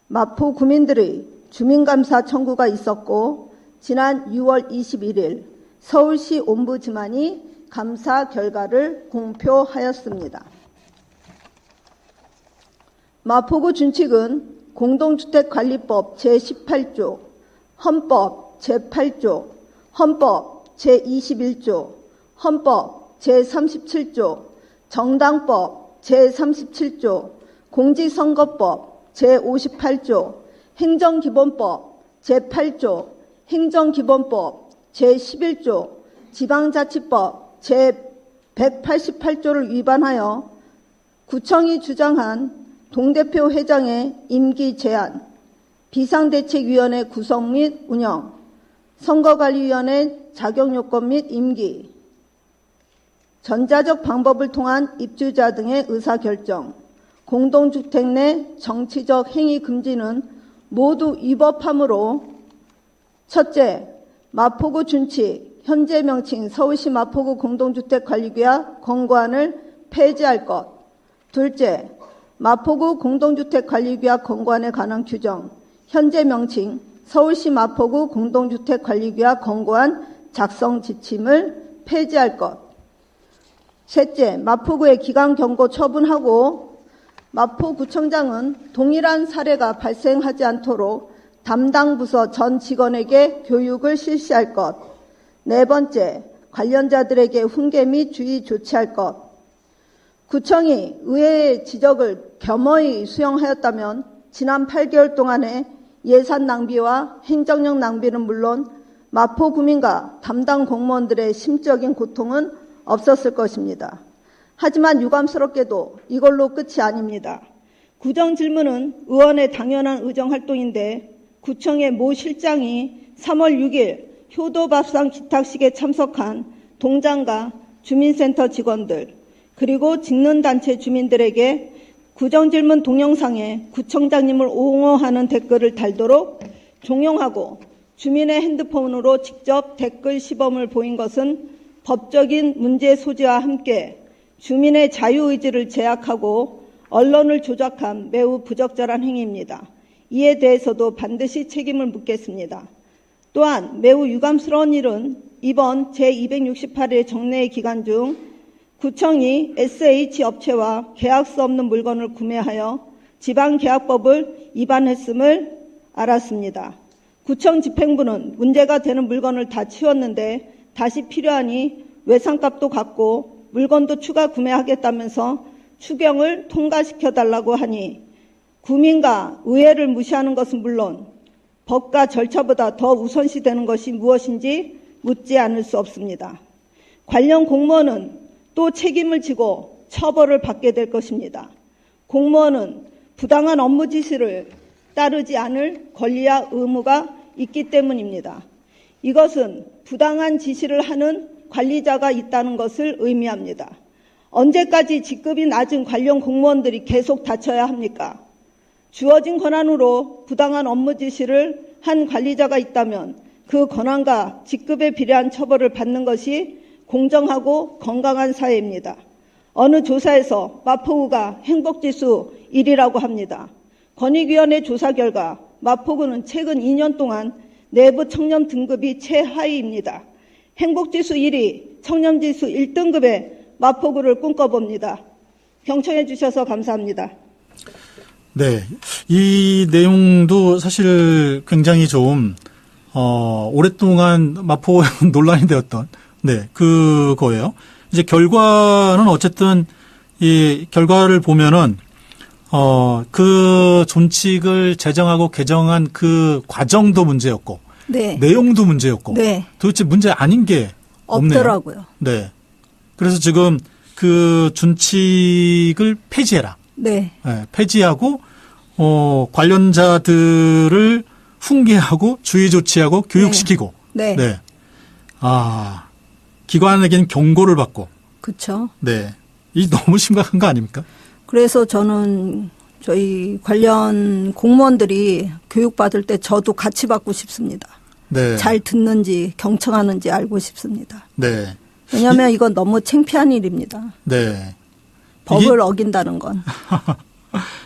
Speaker 7: 마포 구민들의 주민감사 청구가 있었고 지난 6월 21일 서울시 옴부즈만이 감사 결과를 공표하였습니다. 마포구 준칙은 공동주택관리법 제18조, 헌법 제8조, 헌법 제21조, 헌법 제37조, 정당법 제37조, 공직선거법 제58조, 행정기본법 제8조, 행정기본법 제11조, 지방자치법 제188조를 위반하여 구청이 주장한 동대표 회장의 임기 제한, 비상대책위원회 구성 및 운영, 선거관리위원회 자격요건 및 임기, 전자적 방법을 통한 입주자 등의 의사결정, 공동주택 내 정치적 행위 금지는 모두 위법하므로 첫째, 마포구 준칙, 현재 명칭 서울시 마포구 공동주택관리규약 권고안을 폐지할 것. 둘째, 마포구 공동주택관리규약 권고안에 관한 규정, 현재 명칭 서울시 마포구 공동주택관리규약 권고안 작성 지침을 폐지할 것. 셋째, 마포구의 기강경고 처분하고 마포구청장은 동일한 사례가 발생하지 않도록 담당 부서 전 직원에게 교육을 실시할 것. 네 번째, 관련자들에게 훈계 및 주의 조치할 것. 구청이 의회의 지적을 겸허히 수용하였다면 지난 8개월 동안의 예산 낭비와 행정력 낭비는 물론 마포 구민과 담당 공무원들의 심적인 고통은 없었을 것입니다. 하지만 유감스럽게도 이걸로 끝이 아닙니다. 구정 질문은 의원의 당연한 의정활동인데 구청의 모 실장이 3월 6일 효도밥상 기탁식에 참석한 동장과 주민센터 직원들 그리고 직능단체 주민들에게 구정질문 동영상에 구청장님을 옹호하는 댓글을 달도록 종용하고 주민의 핸드폰으로 직접 댓글 시범을 보인 것은 법적인 문제 소지와 함께 주민의 자유의지를 제약하고 언론을 조작한 매우 부적절한 행위입니다. 이에 대해서도 반드시 책임을 묻겠습니다. 또한 매우 유감스러운 일은 이번 제268회 정례 기간 중 구청이 SH 업체와 계약서 없는 물건을 구매하여 지방계약법을 위반했음을 알았습니다. 구청 집행부는 문제가 되는 물건을 다 치웠는데 다시 필요하니 외상값도 갚고 물건도 추가 구매하겠다면서 추경을 통과시켜달라고 하니 구민과 의회를 무시하는 것은 물론 법과 절차보다 더 우선시되는 것이 무엇인지 묻지 않을 수 없습니다. 관련 공무원은 또 책임을 지고 처벌을 받게 될 것입니다. 공무원은 부당한 업무 지시를 따르지 않을 권리와 의무가 있기 때문입니다. 이것은 부당한 지시를 하는 관리자가 있다는 것을 의미합니다. 언제까지 직급이 낮은 관련 공무원들이 계속 다쳐야 합니까? 주어진 권한으로 부당한 업무 지시를 한 관리자가 있다면 그 권한과 직급에 비례한 처벌을 받는 것이 공정하고 건강한 사회입니다. 어느 조사에서 마포구가 행복지수 1위라고 합니다. 권익위원회 조사 결과 마포구는 최근 2년 동안 내부 청렴 등급이 최하위입니다. 행복지수 1위, 청렴지수 1등급의 마포구를 꿈꿔봅니다. 경청해 주셔서 감사합니다.
Speaker 1: 네, 이 내용도 사실 굉장히 좀 오랫동안 마포 논란이 되었던 그거예요. 이제 결과는 어쨌든 이 결과를 보면은 그 존칙을 제정하고 개정한 그 과정도 문제였고
Speaker 10: 네.
Speaker 1: 내용도 문제였고
Speaker 10: 네.
Speaker 1: 도대체 문제 아닌 게 없네요.
Speaker 10: 없더라고요.
Speaker 1: 네. 그래서 지금 그 준칙을 폐지해라.
Speaker 10: 네.
Speaker 1: 네, 폐지하고 관련자들을 훈계하고 주의 조치하고 교육시키고.
Speaker 10: 네.
Speaker 1: 네. 아, 기관에게는 경고를 받고.
Speaker 10: 그렇죠.
Speaker 1: 네. 이 너무 심각한 거 아닙니까?
Speaker 10: 그래서 저는 저희 관련 공무원들이 교육받을 때 저도 같이 받고 싶습니다.
Speaker 1: 네.
Speaker 10: 잘 듣는지 경청하는지 알고 싶습니다.
Speaker 1: 네.
Speaker 10: 왜냐하면 이건 너무 창피한 일입니다.
Speaker 1: 네.
Speaker 10: 법을 어긴다는 건.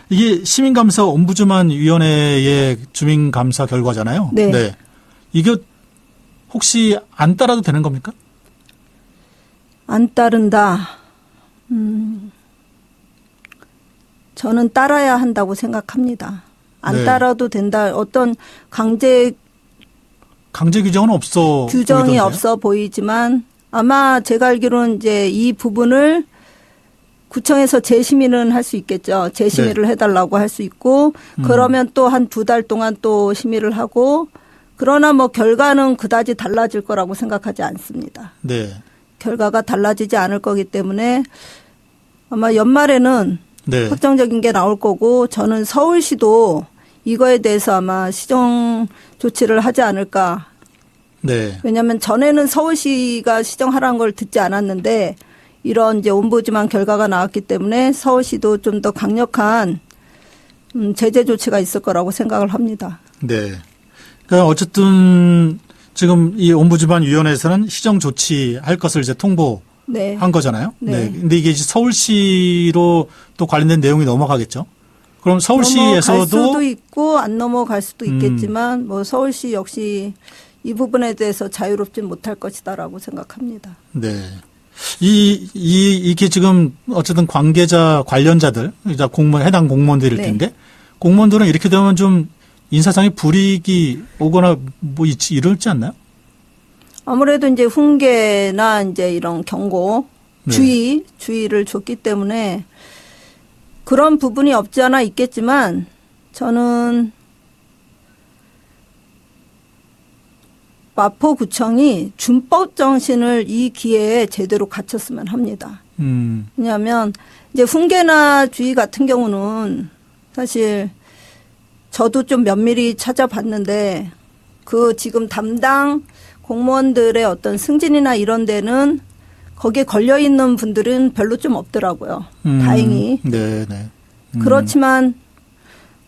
Speaker 1: 이게 시민감사 옴부즈만 위원회의 주민감사 결과잖아요.
Speaker 10: 네.
Speaker 1: 네. 이게 혹시 안 따라도 되는 겁니까?
Speaker 10: 안 따른다. 저는 따라야 한다고 생각합니다. 안
Speaker 1: 네.
Speaker 10: 따라도 된다. 어떤 강제
Speaker 1: 규정은 없어
Speaker 10: 규정이
Speaker 1: 보이던데요?
Speaker 10: 없어 보이지만 아마 제가 알기로는 이제 이 부분을 구청에서 재심의는 할 수 있겠죠. 재심의를 해달라고 할 수 있고, 그러면 또 한 2달 동안 또 심의를 하고, 그러나 뭐 결과는 그다지 달라질 거라고 생각하지 않습니다.
Speaker 1: 네.
Speaker 10: 결과가 달라지지 않을 거기 때문에 아마 연말에는
Speaker 1: 네.
Speaker 10: 확정적인 게 나올 거고, 저는 서울시도 이거에 대해서 아마 시정 조치를 하지 않을까.
Speaker 1: 네.
Speaker 10: 왜냐하면 전에는 서울시가 시정하라는 걸 듣지 않았는데 이런 이제 옴부즈만 결과가 나왔기 때문에 서울시도 좀 더 강력한 제재 조치가 있을 거라고 생각을 합니다.
Speaker 1: 네. 그러니까 어쨌든 지금 이 옴부즈만 위원회에서는 시정 조치할 것을 이제 통보한
Speaker 10: 네.
Speaker 1: 거잖아요.
Speaker 10: 네.
Speaker 1: 근데 이게 이제 서울시로 또 관련된 내용이 넘어가겠죠. 그럼 서울시에서도
Speaker 10: 넘어갈 수도 있고 안 넘어갈 수도 있겠지만 뭐 서울시 역시 이 부분에 대해서 자유롭진 못할 것이다라고 생각합니다.
Speaker 1: 네. 이게 지금 어쨌든 관계자, 관련자들, 공무원, 해당 공무원들일
Speaker 10: 네.
Speaker 1: 텐데, 공무원들은 이렇게 되면 좀 인사상의 불이익이 오거나 뭐 이럴지 않나요?
Speaker 10: 아무래도 이제 훈계나 이제 이런 경고,
Speaker 1: 네.
Speaker 10: 주의를 줬기 때문에 그런 부분이 없지 않아 있겠지만 저는 마포구청이 준법 정신을 이 기회에 제대로 갖췄으면 합니다. 왜냐하면 이제 훈계나 주의 같은 경우는 사실 저도 좀 면밀히 찾아봤는데 그 지금 담당 공무원들의 어떤 승진이나 이런 데는 거기에 걸려 있는 분들은 별로 좀 없더라고요. 다행히.
Speaker 1: 네, 네.
Speaker 10: 그렇지만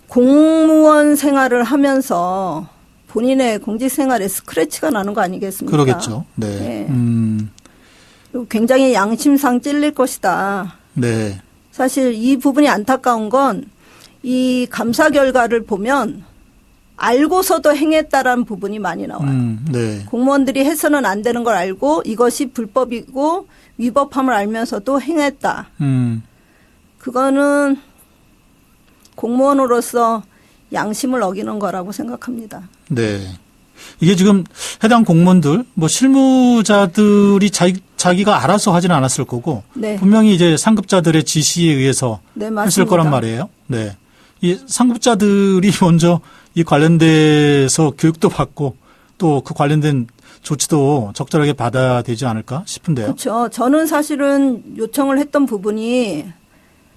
Speaker 10: 공무원 생활을 하면서 본인의 공직 생활에 스크래치가 나는 거 아니겠습니까?
Speaker 1: 그러겠죠. 네.
Speaker 10: 네. 그리고 굉장히 양심상 찔릴 것이다.
Speaker 1: 네.
Speaker 10: 사실 이 부분이 안타까운 건 이 감사 결과를 보면 알고서도 행했다라는 부분이 많이 나와요.
Speaker 1: 네.
Speaker 10: 공무원들이 해서는 안 되는 걸 알고 이것이 불법이고 위법함을 알면서도 행했다. 그거는 공무원으로서 양심을 어기는 거라고 생각합니다.
Speaker 1: 네. 이게 지금 해당 공무원들, 뭐 실무자들이 자기가 알아서 하지는 않았을 거고,
Speaker 10: 네.
Speaker 1: 분명히 이제 상급자들의 지시에 의해서
Speaker 10: 네,
Speaker 1: 했을
Speaker 10: 맞습니다.
Speaker 1: 거란 말이에요. 네. 이 상급자들이 먼저 이 관련돼서 교육도 받고 또 그 관련된 조치도 적절하게 받아야 되지 않을까 싶은데요.
Speaker 10: 그렇죠. 저는 사실은 요청을 했던 부분이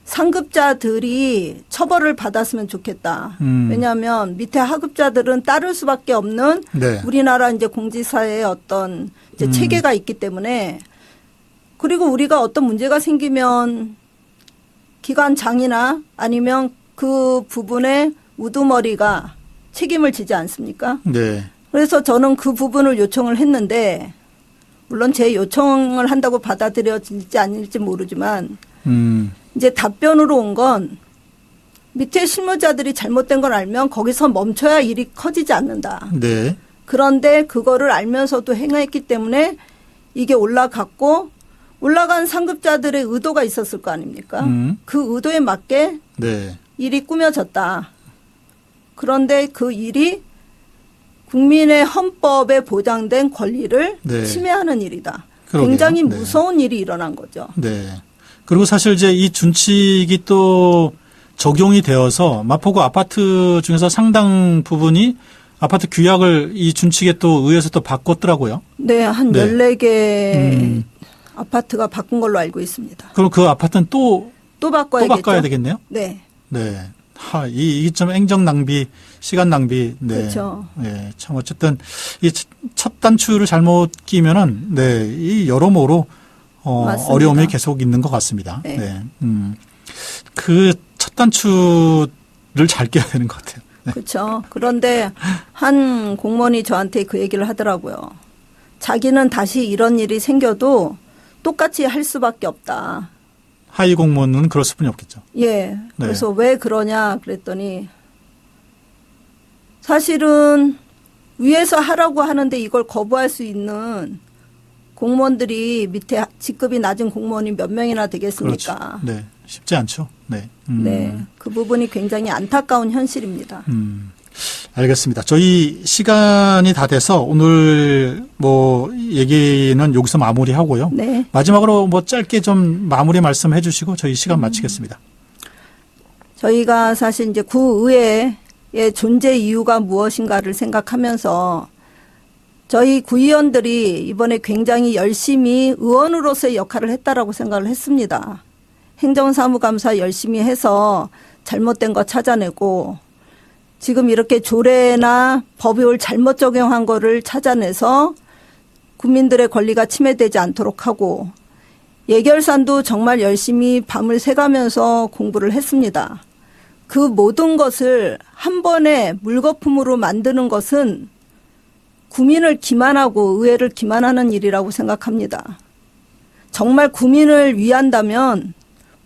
Speaker 10: 상급자들이 처벌을 받았으면 좋겠다. 왜냐하면 밑에 하급자들은 따를 수밖에 없는
Speaker 1: 네.
Speaker 10: 우리나라 이제 공직사회의 어떤 이제 체계가 있기 때문에 그리고 우리가 어떤 문제가 생기면 기관장이나 아니면 그 부분에 우두머리가 책임을 지지 않습니까?
Speaker 1: 네.
Speaker 10: 그래서 저는 그 부분을 요청을 했는데 물론 제 요청을 한다고 받아들여질지 아닐지 모르지만 이제 답변으로 온 건 밑에 실무자들이 잘못된 걸 알면 거기서 멈춰야 일이 커지지 않는다.
Speaker 1: 네.
Speaker 10: 그런데 그거를 알면서도 행했기 때문에 이게 올라갔고 올라간 상급자들의 의도가 있었을 거 아닙니까? 그 의도에 맞게
Speaker 1: 네.
Speaker 10: 일이 꾸며졌다. 그런데 그 일이 국민의 헌법에 보장된 권리를
Speaker 1: 네.
Speaker 10: 침해하는 일이다.
Speaker 1: 그러게요.
Speaker 10: 굉장히
Speaker 1: 네.
Speaker 10: 무서운 일이 일어난 거죠.
Speaker 1: 네. 그리고 사실 이제 이 준칙이 또 적용이 되어서 마포구 아파트 중에서 상당 부분이 아파트 규약을 이 준칙에 또 의해서 또 바꿨더라고요.
Speaker 10: 네, 한
Speaker 1: 네.
Speaker 10: 14개 아파트가 바꾼 걸로 알고 있습니다.
Speaker 1: 그럼 그 아파트는 또
Speaker 10: 바꿔야겠죠.
Speaker 1: 바꿔야 되겠네요?
Speaker 10: 네.
Speaker 1: 네. 이게 좀 행정 낭비, 시간 낭비. 네.
Speaker 10: 그렇죠.
Speaker 1: 네. 참 어쨌든 이 첫 단추를 잘못 끼면은 네. 이 여러모로
Speaker 10: 맞습니다.
Speaker 1: 어려움이 계속 있는 것 같습니다.
Speaker 10: 네.
Speaker 1: 네. 그 첫 단추를 잘 껴야 되는 것 같아요. 네.
Speaker 10: 그렇죠. 그런데 한 공무원이 저한테 그 얘기를 하더라고요. 자기는 다시 이런 일이 생겨도 똑같이 할 수밖에 없다.
Speaker 1: 하위 공무원은 그럴 수뿐이 없겠죠.
Speaker 10: 예. 그래서 왜 그러냐 그랬더니 사실은 위에서 하라고 하는데 이걸 거부할 수 있는 공무원들이 밑에 직급이 낮은 공무원이 몇 명이나 되겠습니까?
Speaker 1: 그렇죠. 네. 쉽지 않죠. 네.
Speaker 10: 네. 그 부분이 굉장히 안타까운 현실입니다.
Speaker 1: 알겠습니다. 저희 시간이 다 돼서 오늘 뭐 얘기는 여기서 마무리하고요.
Speaker 10: 네.
Speaker 1: 마지막으로 뭐 짧게 좀 마무리 말씀해 주시고 저희 시간 마치겠습니다.
Speaker 10: 저희가 사실 이제 구의회의 존재 이유가 무엇인가를 생각하면서 저희 구의원들이 이번에 굉장히 열심히 의원으로서의 역할을 했다라고 생각을 했습니다. 행정사무감사 열심히 해서 잘못된 거 찾아내고 지금 이렇게 조례나 법을 잘못 적용한 거를 찾아내서 국민들의 권리가 침해되지 않도록 하고 예결산도 정말 열심히 밤을 새가면서 공부를 했습니다. 그 모든 것을 한 번에 물거품으로 만드는 것은 국민을 기만하고 의회를 기만하는 일이라고 생각합니다. 정말 국민을 위한다면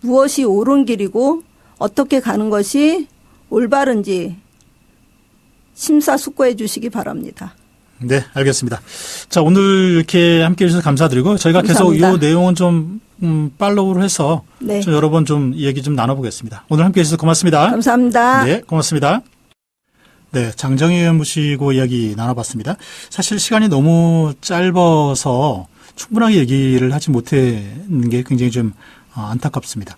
Speaker 10: 무엇이 옳은 길이고 어떻게 가는 것이 올바른지 심사숙고해 주시기 바랍니다.
Speaker 1: 네, 알겠습니다. 자, 오늘 이렇게 함께 해주셔서 감사드리고 저희가
Speaker 10: 감사합니다.
Speaker 1: 계속 이 내용은 좀 팔로우를 해서
Speaker 10: 네.
Speaker 1: 좀 여러 번 좀 얘기 좀 나눠보겠습니다. 오늘 함께 해주셔서 고맙습니다.
Speaker 10: 감사합니다.
Speaker 1: 네, 고맙습니다. 네, 장정희 의원 모시고 이야기 나눠봤습니다. 사실 시간이 너무 짧아서 충분하게 얘기를 하지 못한 게 굉장히 좀 안타깝습니다.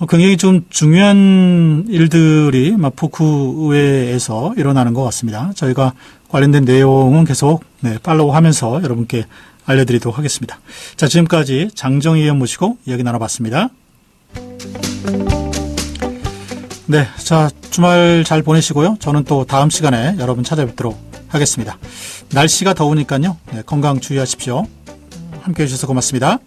Speaker 1: 굉장히 좀 중요한 일들이 포크의회에서 일어나는 것 같습니다. 저희가 관련된 내용은 계속 팔로우하면서 여러분께 알려드리도록 하겠습니다. 자, 지금까지 장정희 의원 모시고 이야기 나눠봤습니다. 네, 자, 주말 잘 보내시고요. 저는 또 다음 시간에 여러분 찾아뵙도록 하겠습니다. 날씨가 더우니까요. 건강 주의하십시오. 함께해 주셔서 고맙습니다.